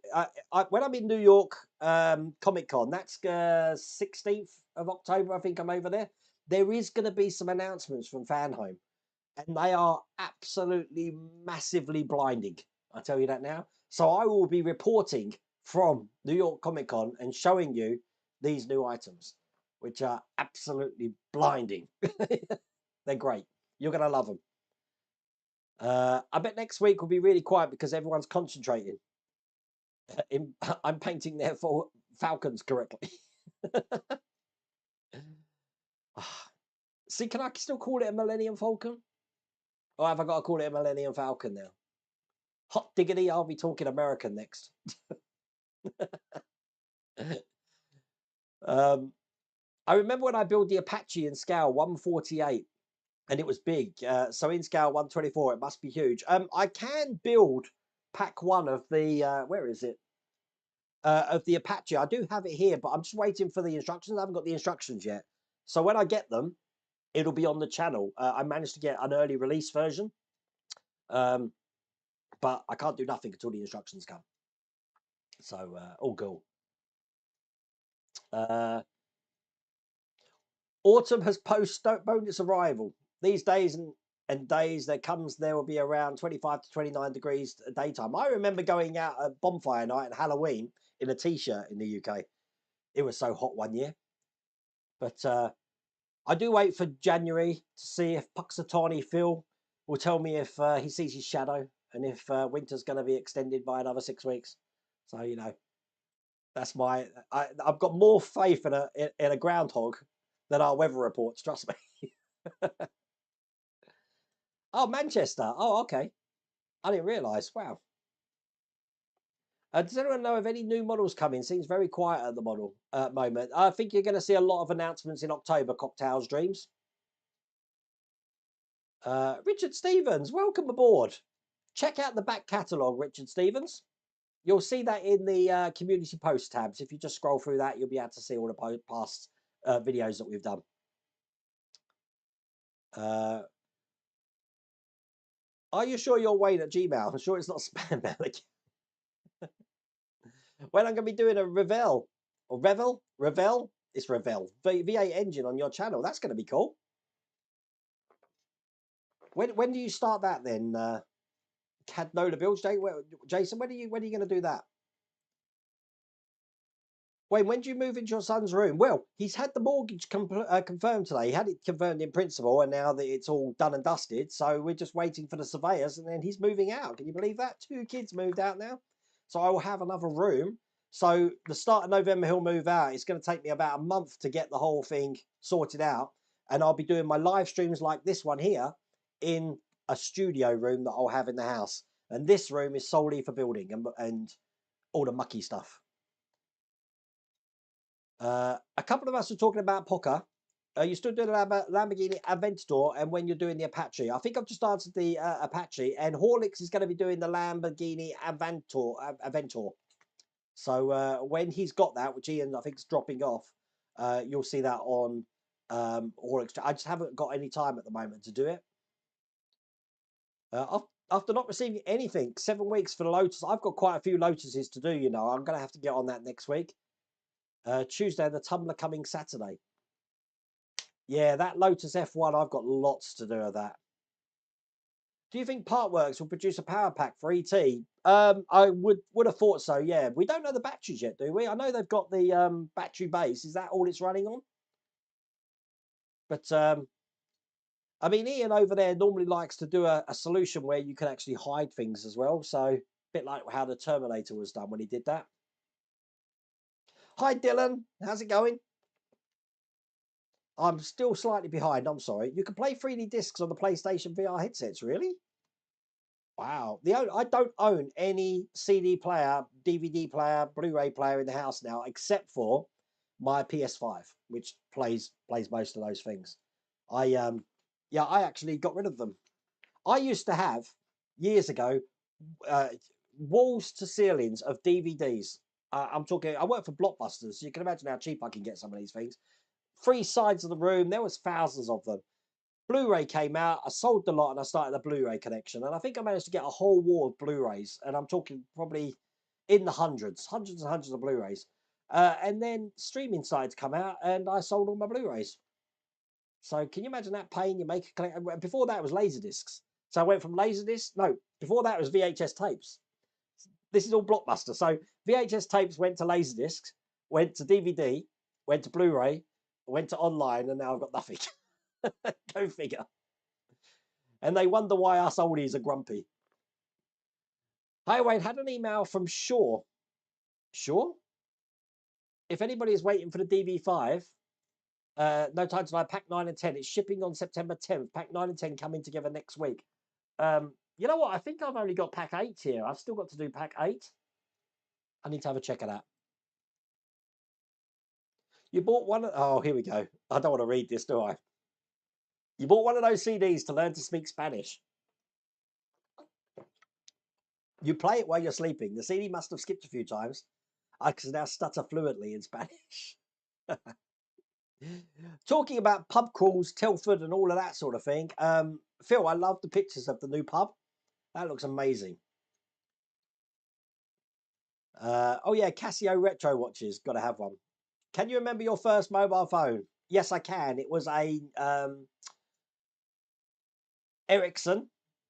when I'm in New York Comic Con, that's 16th of October. I think I'm over there. There is going to be some announcements from Fanhome, and they are absolutely massively blinding. I tell you that now. So I will be reporting from New York Comic Con and showing you these new items, which are absolutely blinding. They're great. You're going to love them. I bet next week will be really quiet because everyone's concentrating. I'm painting their falcons correctly. See, can I still call it a Millennium Falcon? Or have I got to call it a Millennium Falcon now? Hot diggity, I'll be talking American next. I remember when I built the Apache in scale 148, and it was big. So in scale 124, it must be huge. I can build pack one of the where is it? Of the Apache. I do have it here, but I'm just waiting for the instructions. I haven't got the instructions yet. So when I get them, it'll be on the channel. I managed to get an early release version, but I can't do nothing until the instructions come. So all cool. Autumn has postponed its arrival. These days and days there will be around 25 to 29 degrees at daytime. I remember going out at bonfire night and Halloween in a t-shirt in the UK. It was so hot one year. But I do wait for January to see if Puxatawny Phil will tell me if he sees his shadow and if winter's going to be extended by another 6 weeks. So, you know, that's I've got more faith in a groundhog than our weather reports, trust me. Oh, Manchester. Oh, okay. I didn't realise. Wow. Does anyone know of any new models coming? Seems very quiet at the moment. I think you're going to see a lot of announcements in October, Cocktails Dreams. Richard Stevens, welcome aboard. Check out the back catalogue, Richard Stevens. You'll see that in the community post tabs. If you just scroll through that, you'll be able to see all the past videos that we've done. Are you sure you're Wayne at Gmail? I'm sure it's not spam mail again. When I'm going to be doing a Revel, or Revel, it's Revel, V8 engine on your channel. That's going to be cool. When do you start that then? Cadnola Builds, Jason, when are you going to do that? Wayne, when do you move into your son's room? Well, he's had the mortgage confirmed today. He had it confirmed in principle, and now that it's all done and dusted, so we're just waiting for the surveyors, and then he's moving out. Can you believe that? 2 kids moved out now. So I will have another room. So the start of November, he'll move out. It's going to take me about a month to get the whole thing sorted out, and I'll be doing my live streams like this one here in a studio room that I'll have in the house. And this room is solely for building and all the mucky stuff. A couple of us are talking about Poca. You still doing about Lamborghini Aventador and when you're doing the Apache. I think I've just answered the Apache, and Horlicks is going to be doing the Lamborghini Aventor. So when he's got that, which Ian I think is dropping off, you'll see that on Horlicks. I just haven't got any time at the moment to do it. After not receiving anything, 7 weeks for the Lotus. I've got quite a few Lotuses to do, you know. I'm going to have to get on that next week. Tuesday, the Tumbler coming Saturday. Yeah, that Lotus F1, I've got lots to do of that. Do you think Partworks will produce a power pack for ET? I would have thought so, yeah. We don't know the batteries yet, do we? I know they've got the battery base. Is that all it's running on? But, I mean, Ian over there normally likes to do a solution where you can actually hide things as well. So, a bit like how the Terminator was done when he did that. Hi, Dylan. How's it going? I'm still slightly behind. I'm sorry. You can play 3D discs on the PlayStation VR headsets, really? Wow. I don't own any CD player, DVD player, Blu-ray player in the house now, except for my PS5, which plays most of those things. I actually got rid of them. I used to have years ago walls to ceilings of DVDs. I'm talking. I work for Blockbusters, so you can imagine how cheap I can get some of these things. 3 sides of the room, there was thousands of them. Blu-ray came out, I sold the lot and I started a Blu-ray collection. And I think I managed to get a whole wall of Blu-rays. And I'm talking probably in the hundreds and hundreds of Blu-rays. And then streaming sites come out and I sold all my Blu-rays. So can you imagine that pain? You make a collection. Before that it was Laserdiscs. So I went from Laserdiscs. No, before that it was VHS tapes. This is all Blockbuster. So VHS tapes went to Laserdiscs, went to DVD, went to Blu-ray, went to online, and now I've got nothing. Go figure. And they wonder why us oldies are grumpy. Hi, Wayne. Had an email from Shaw. Shaw? If anybody is waiting for the DB5, no time tonight. Pack 9 and 10. It's shipping on September 10th. Pack 9 and 10 coming together next week. You know what? I think I've only got pack 8 here. I've still got to do pack 8. I need to have a check of that. You bought one. Oh, here we go. I don't want to read this, do I? You bought one of those CDs to learn to speak Spanish. You play it while you're sleeping. The CD must have skipped a few times. I can now stutter fluently in Spanish. Talking about pub crawls, Telford, and all of that sort of thing. Phil, I love the pictures of the new pub. That looks amazing. Oh yeah, Casio retro watches. Got to have one. Can you remember your first mobile phone? Yes, I can. It was a Ericsson.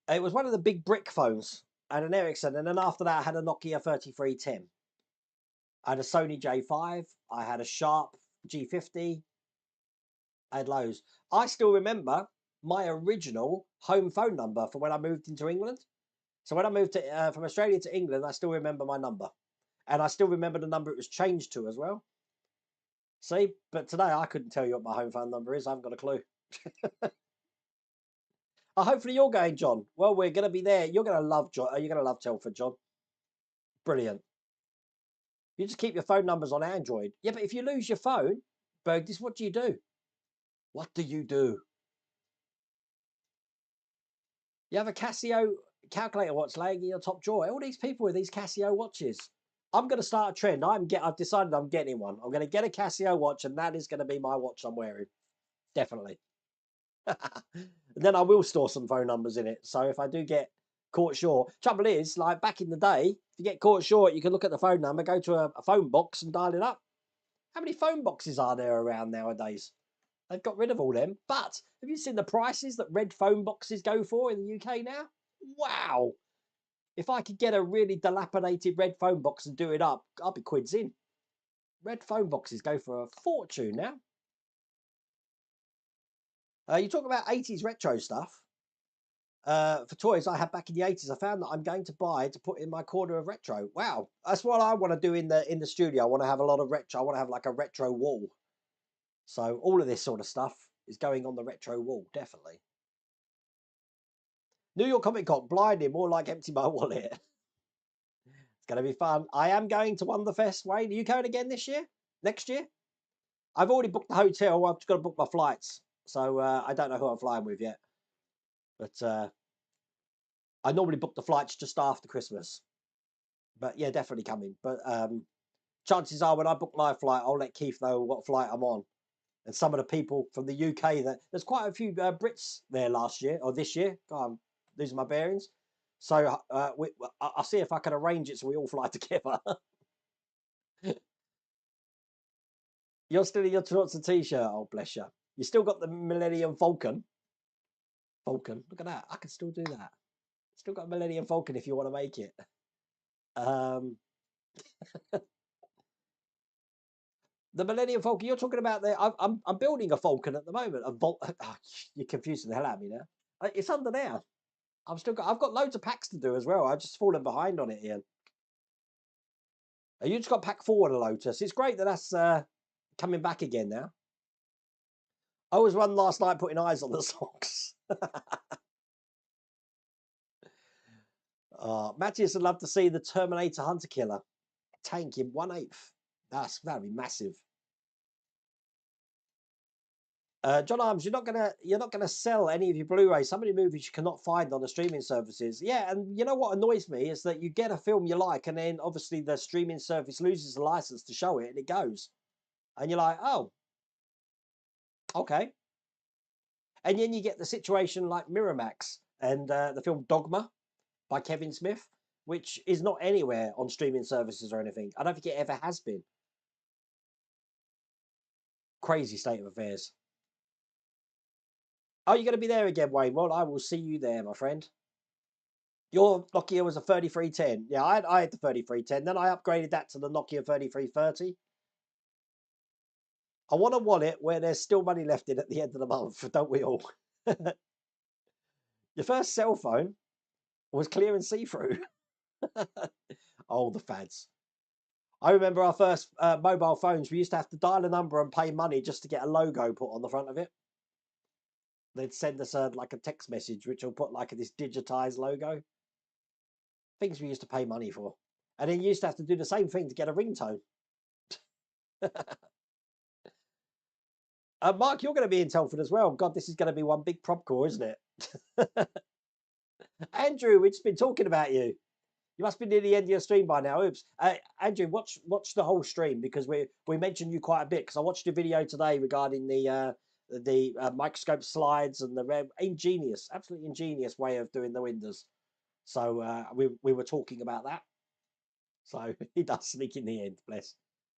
It was one of the big brick phones, and an Ericsson. And then after that, I had a Nokia 3310. I had a Sony J5. I had a Sharp G50. I had loads. I still remember my original home phone number for when I moved into England. So when I moved from Australia to England, I still remember my number. And I still remember the number it was changed to as well. See, but today I couldn't tell you what my home phone number is. I haven't got a clue. Hopefully you're going, John. Well, we're going to be there. You're going to love John. You're going to love Telford, John. Brilliant. You just keep your phone numbers on Android. Yeah, but if you lose your phone, Bergdis, what do you do? What do you do? You have a Casio calculator watch laying in your top drawer. All these people with these Casio watches. I'm going to start a trend. I've decided I'm getting one. I'm going to get a Casio watch, and that is going to be my watch I'm wearing. Definitely. Then I will store some phone numbers in it. So if I do get caught short, trouble is, like back in the day, if you get caught short, you can look at the phone number, go to a phone box and dial it up. How many phone boxes are there around nowadays? They've got rid of all them. But have you seen the prices that red phone boxes go for in the UK now? Wow. If I could get a really dilapidated red phone box and do it up, I'll be quids in. Red phone boxes go for a fortune now. You talk about 80s retro stuff. For toys I had back in the 80s, I found that I'm going to buy to put in my corner of retro. Wow, that's what I want to do in the studio. I want to have a lot of retro. I want to have like a retro wall. So all of this sort of stuff is going on the retro wall, definitely. New York Comic Con, blinding, more like empty my wallet. It's going to be fun. I am going to Wonderfest. Wayne, are you going again this year? Next year? I've already booked the hotel. I've just got to book my flights. So I don't know who I'm flying with yet. But I normally book the flights just after Christmas. But yeah, definitely coming. But chances are when I book my flight, I'll let Keith know what flight I'm on. And some of the people from the UK, there's quite a few Brits there last year or this year. God, I'm losing my bearings. So I'll see if I can arrange it so we all fly together. You're still in your Toronto t-shirt. Oh, bless you. You still got the Millennium Falcon. Falcon, look at that. I can still do that. Still got Millennium Falcon if you want to make it. The Millennium Falcon. You're talking about there. I'm building a Falcon at the moment. Oh, you're confusing the hell out of me now. It's under there. I've got loads of packs to do as well. I've just fallen behind on it, Ian. You just got pack 4 of the Lotus. It's great that that's coming back again now. I was one last night putting eyes on the socks. Matthias would love to see the Terminator Hunter Killer tank in 1/8. That'd be massive. John Arms, you're not gonna sell any of your Blu-rays. Some of the movies you cannot find on the streaming services. Yeah, and you know what annoys me is that you get a film you like, and then obviously the streaming service loses the license to show it, and it goes, and you're like, oh, okay. And then you get the situation like Miramax and the film Dogma by Kevin Smith, which is not anywhere on streaming services or anything. I don't think it ever has been. Crazy state of affairs. Oh, you're going to be there again, Wayne? Well, I will see you there, my friend. Your Nokia was a 3310. Yeah, I had the 3310. Then I upgraded that to the Nokia 3330. I want a wallet where there's still money left in at the end of the month, don't we all? Your first cell phone was clear and see-through. Oh, the fads. I remember our first mobile phones. We used to have to dial a number and pay money just to get a logo put on the front of it. they'd send us like a text message, which will put like this digitized logo. Things we used to pay money for. And then you used to have to do the same thing to get a ringtone. Mark, you're going to be in Telford as well. God, this is going to be one big prop call, isn't it? Andrew, we've just been talking about you. You must be near the end of your stream by now. Oops. Andrew, watch the whole stream because we mentioned you quite a bit because I watched your video today regarding the microscope slides and the ingenious, absolutely ingenious way of doing the windows. So we were talking about that. So he does sneak in the end, bless.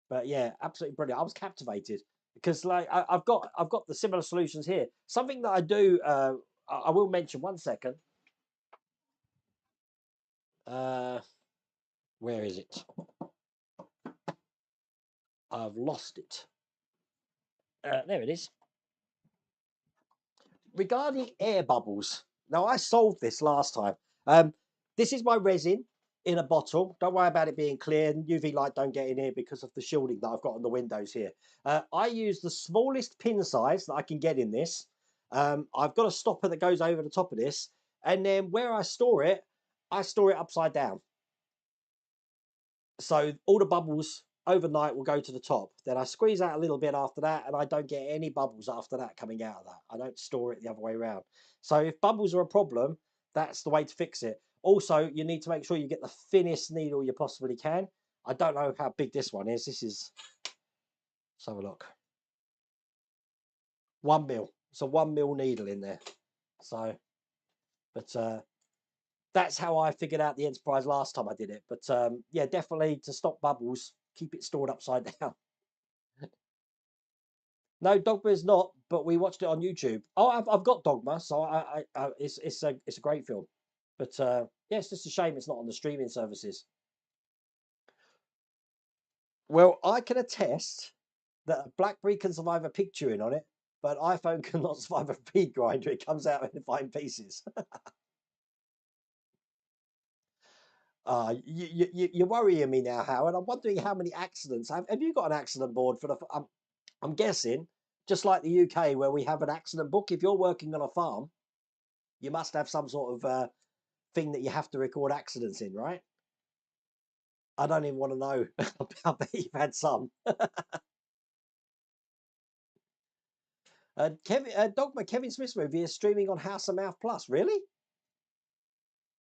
But yeah, absolutely brilliant. I was captivated because like I've got the similar solutions here. Something that I do, I will mention 1 second. Where is it? I've lost it. There it is. Regarding air bubbles. Now I solved this last time. This is my resin in a bottle. Don't worry about it being clear. UV light don't get in here because of the shielding that I've got on the windows here. I use the smallest pin size that I can get in this. I've got a stopper that goes over the top of this. And then where I store it upside down. So all the bubbles overnight will go to the top. Then I squeeze out a little bit after that, and I don't get any bubbles after that coming out of that. I don't store it the other way around. So if bubbles are a problem, that's the way to fix it. Also, you need to make sure you get the thinnest needle you possibly can. I don't know how big this one is. This is, let's have a look. 1 mil. It's a 1 mil needle in there. So, but that's how I figured out the Enterprise last time I did it. But yeah, definitely to stop bubbles, keep it stored upside down. No, Dogma is not, but we watched it on YouTube. Oh, I've got Dogma, so it's a great film. But yeah, it's just a shame it's not on the streaming services. Well, I can attest that a BlackBerry can survive a picturing on it, but an iPhone cannot survive a feed grinder. It comes out in fine pieces. You're worrying me now, Howard. I'm wondering how many accidents. Have you got an accident board for the? I'm guessing, just like the UK, where we have an accident book. If you're working on a farm, you must have some sort of thing that you have to record accidents in, right? I don't even want to know. I bet you've had some. Dogma Kevin Smith's movie is streaming on House of Mouth Plus. Really?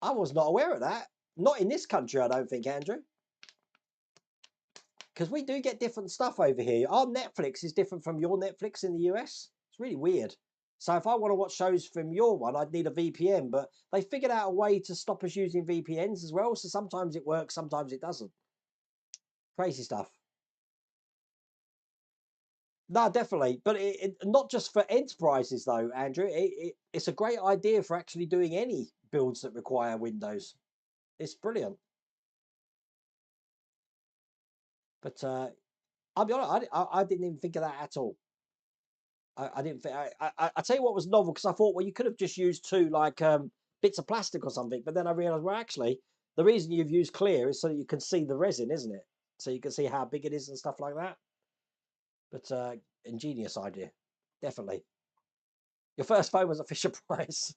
I was not aware of that. Not in this country, I don't think, Andrew. Because we do get different stuff over here. Our Netflix is different from your Netflix in the US. It's really weird. So if I want to watch shows from your one, I'd need a VPN. But they figured out a way to stop us using VPNs as well. So sometimes it works, sometimes it doesn't. Crazy stuff. No, definitely. But not just for enterprises, though, Andrew. It's a great idea for actually doing any builds that require Windows. It's brilliant. But I'll be honest, I didn't even think of that at all. I didn't think. I tell you what was novel because I thought, well, you could have just used two like bits of plastic or something. But then I realised, well, actually, the reason you've used clear is so that you can see the resin, isn't it? So you can see how big it is and stuff like that. But ingenious idea, definitely. Your first phone was a Fisher Price.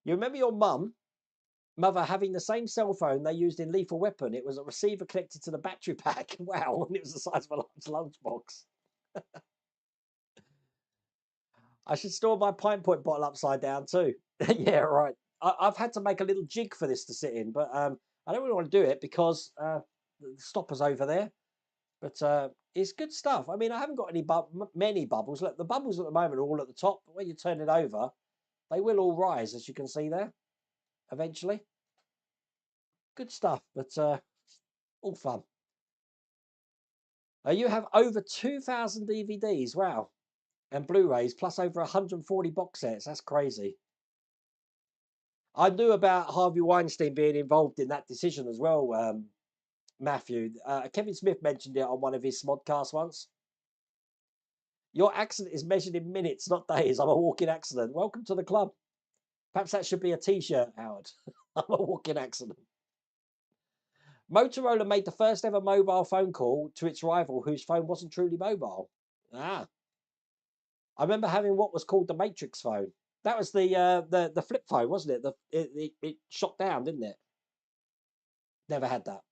You remember your mother having the same cell phone they used in Lethal Weapon? It was a receiver connected to the battery pack. Wow, and it was the size of a large lunchbox. I should store my pint point bottle upside down too. Yeah, right. I've had to make a little jig for this to sit in, but I don't really want to do it because the stopper's over there. But it's good stuff. I mean, I haven't got many bubbles. Look, the bubbles at the moment are all at the top, but when you turn it over, they will all rise, as you can see there, eventually. Good stuff, but all fun. You have over 2,000 DVDs, wow, and Blu-rays, plus over 140 box sets. That's crazy. I knew about Harvey Weinstein being involved in that decision as well, Matthew. Kevin Smith mentioned it on one of his Smodcasts once. Your accident is measured in minutes, not days. I'm a walking accident. Welcome to the club. Perhaps that should be a t-shirt, Howard. I'm a walking accident. Motorola made the first ever mobile phone call to its rival whose phone wasn't truly mobile. Ah. I remember having what was called the Matrix phone. That was the flip phone, wasn't it? It shot down, didn't it? Never had that.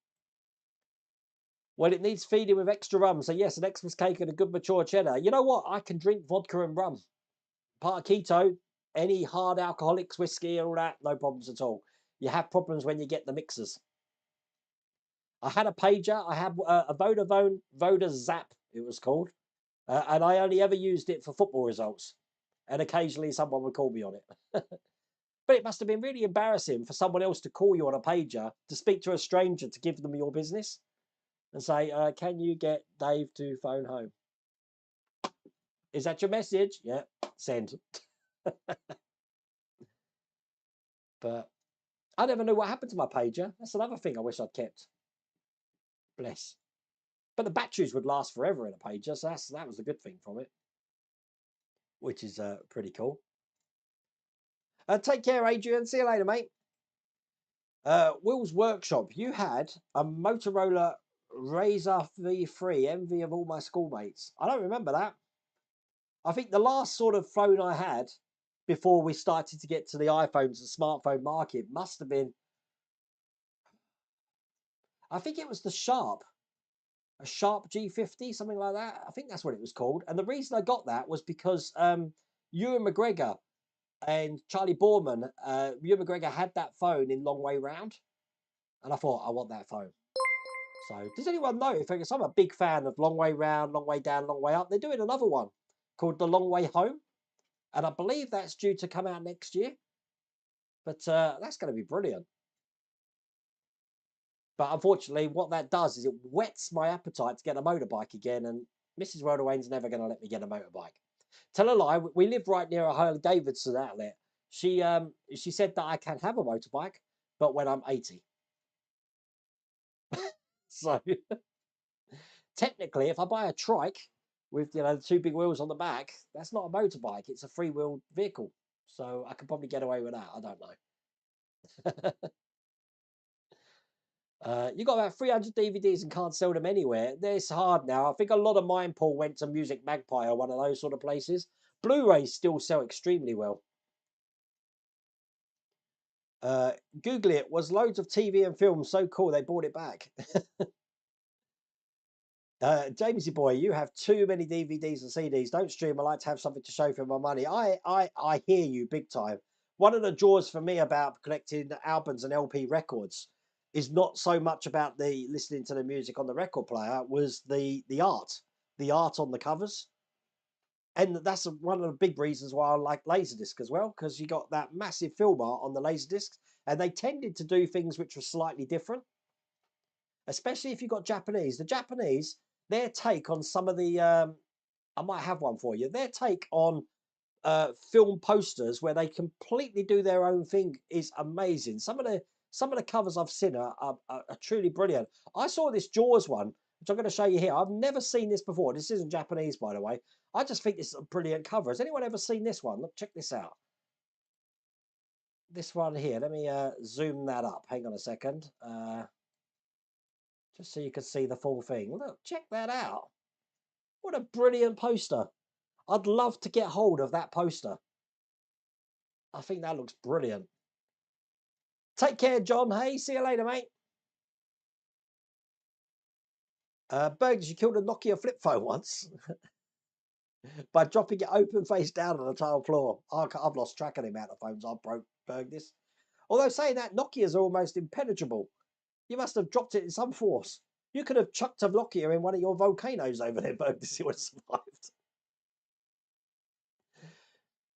Well, it needs feeding with extra rum. So yes, an Xmas cake and a good mature cheddar. You know what? I can drink vodka and rum. Part of keto, any hard alcoholics, whiskey, all that, no problems at all. You have problems when you get the mixers. I had a pager. I had a Vodafone Voda Zap, it was called. And I only ever used it for football results. And occasionally someone would call me on it. But it must have been really embarrassing for someone else to call you on a pager, to speak to a stranger, to give them your business and say, can you get Dave to phone home? Is that your message? Yeah, send. But I never knew what happened to my pager. That's another thing I wish I'd kept. Bless. But the batteries would last forever in a pager, so that was a good thing from it, which is pretty cool. Take care, Adrian. See you later, mate. Will's Workshop. You had a Motorola Razr V3, envy of all my schoolmates. I don't remember that. I think the last sort of phone I had before we started to get to the iPhones and smartphone market must have been, I think it was the Sharp, a Sharp G50, something like that. I think that's what it was called. And the reason I got that was because Ewan McGregor and Charlie Borman, Ewan McGregor had that phone in Long Way Round. And I thought, I want that phone. So does anyone know? Because I'm a big fan of Long Way Round, Long Way Down, Long Way Up. They're doing another one called The Long Way Home. And I believe that's due to come out next year. But that's going to be brilliant. But unfortunately, what that does is it whets my appetite to get a motorbike again. And Mrs. Wayne's never going to let me get a motorbike. Tell a lie, we live right near a Harley Davidson outlet. She said that I can have a motorbike, but when I'm 80. So technically, if I buy a trike with the two big wheels on the back, that's not a motorbike. It's a three-wheel vehicle. So I could probably get away with that. I don't know. You got about 300 DVDs and can't sell them anywhere. It's hard now. I think a lot of mine, Paul, went to Music Magpie or one of those sort of places. Blu-rays still sell extremely well. Google it. Was loads of TV and films so cool they brought it back? Jamesy boy, you have too many DVDs and CDs. Don't stream. I like to have something to show for my money. I hear you big time. One of the joys for me about collecting albums and LP records is not so much about the listening to the music on the record player, was the art on the covers. And that's one of the big reasons why I like Laserdisc as well, because you got that massive film art on the Laserdiscs, and they tended to do things which were slightly different, especially if you got Japanese. The Japanese, their take on some of the, I might have one for you, their take on film posters where they completely do their own thing is amazing. Some of the covers I've seen are truly brilliant. I saw this Jaws one, which I'm going to show you here. I've never seen this before. This isn't Japanese, by the way. I just think this is a brilliant cover. Has anyone ever seen this one? Look, check this out. This one here. Let me zoom that up. Hang on a second. Just so you can see the full thing. Look, check that out. What a brilliant poster. I'd love to get hold of that poster. I think that looks brilliant. Take care, John. Hey, see you later, mate. Bergs, you killed a Nokia flip phone once by dropping it open face down on the tile floor. I've lost track of the amount of phones I've broke, Berg, this. Although saying that, Nokias are almost impenetrable. You must have dropped it in some force. You could have chucked a Nokia in one of your volcanoes over there, Berg, to see what survived.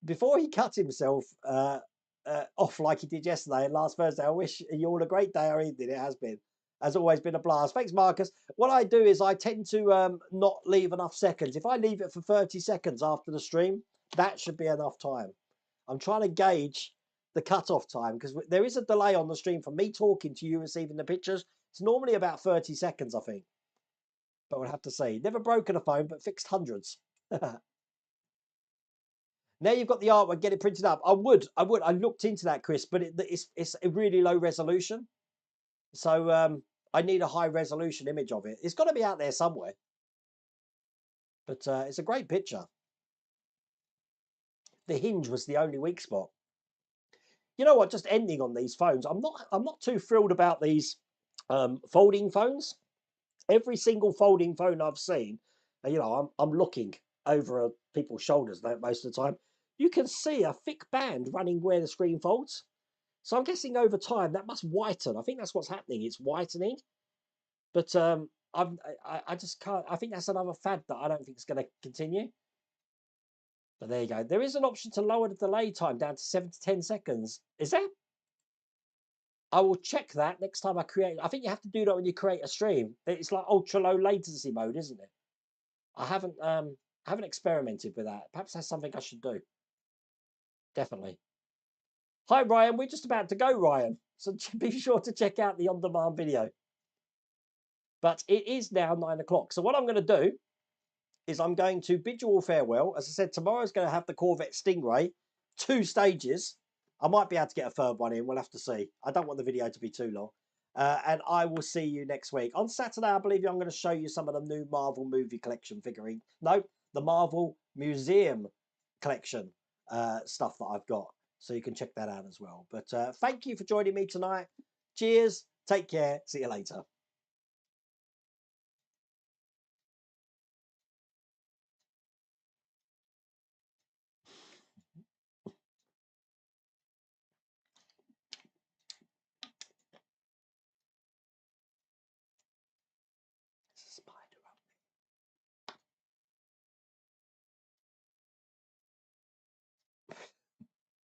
Before he cut himself off like he did yesterday and last Thursday, I wish you all a great day or evening. It has been. Has always been a blast. Thanks, Marcus. What I do is I tend to not leave enough seconds. If I leave it for 30 seconds after the stream, that should be enough time. I'm trying to gauge the cut-off time because there is a delay on the stream from me talking to you receiving the pictures. It's normally about 30 seconds, I think. But we'll have to see. Never broken a phone, but fixed hundreds. Now you've got the artwork, get it printed up. I would. I looked into that, Chris, but it's a really low resolution. So I need a high resolution image of it. It's got to be out there somewhere. But it's a great picture. The hinge was the only weak spot. You know what? Just ending on these phones, I'm not too thrilled about these folding phones. Every single folding phone I've seen, you know, I'm looking over people's shoulders most of the time. You can see a thick band running where the screen folds. So I'm guessing over time that must whiten. I think that's what's happening. It's whitening. But I just can't. I think that's another fad that I don't think is going to continue. But there you go. There is an option to lower the delay time down to 7 to 10 seconds. Is there? I will check that next time I create. I think you have to do that when you create a stream. It's like ultra low latency mode, isn't it? I haven't experimented with that. Perhaps that's something I should do. Definitely. Hi Ryan, we're just about to go, Ryan. So be sure to check out the on-demand video. But it is now 9 o'clock. So what I'm going to do is I'm going to bid you all farewell. As I said, tomorrow's going to have the Corvette Stingray, 2 stages. I might be able to get a third one in. We'll have to see. I don't want the video to be too long. And I will see you next week. On Saturday, I believe I'm going to show you some of the new Marvel movie collection figurine. No, the Marvel Museum collection stuff that I've got. So you can check that out as well. But thank you for joining me tonight. Cheers. Take care. See you later.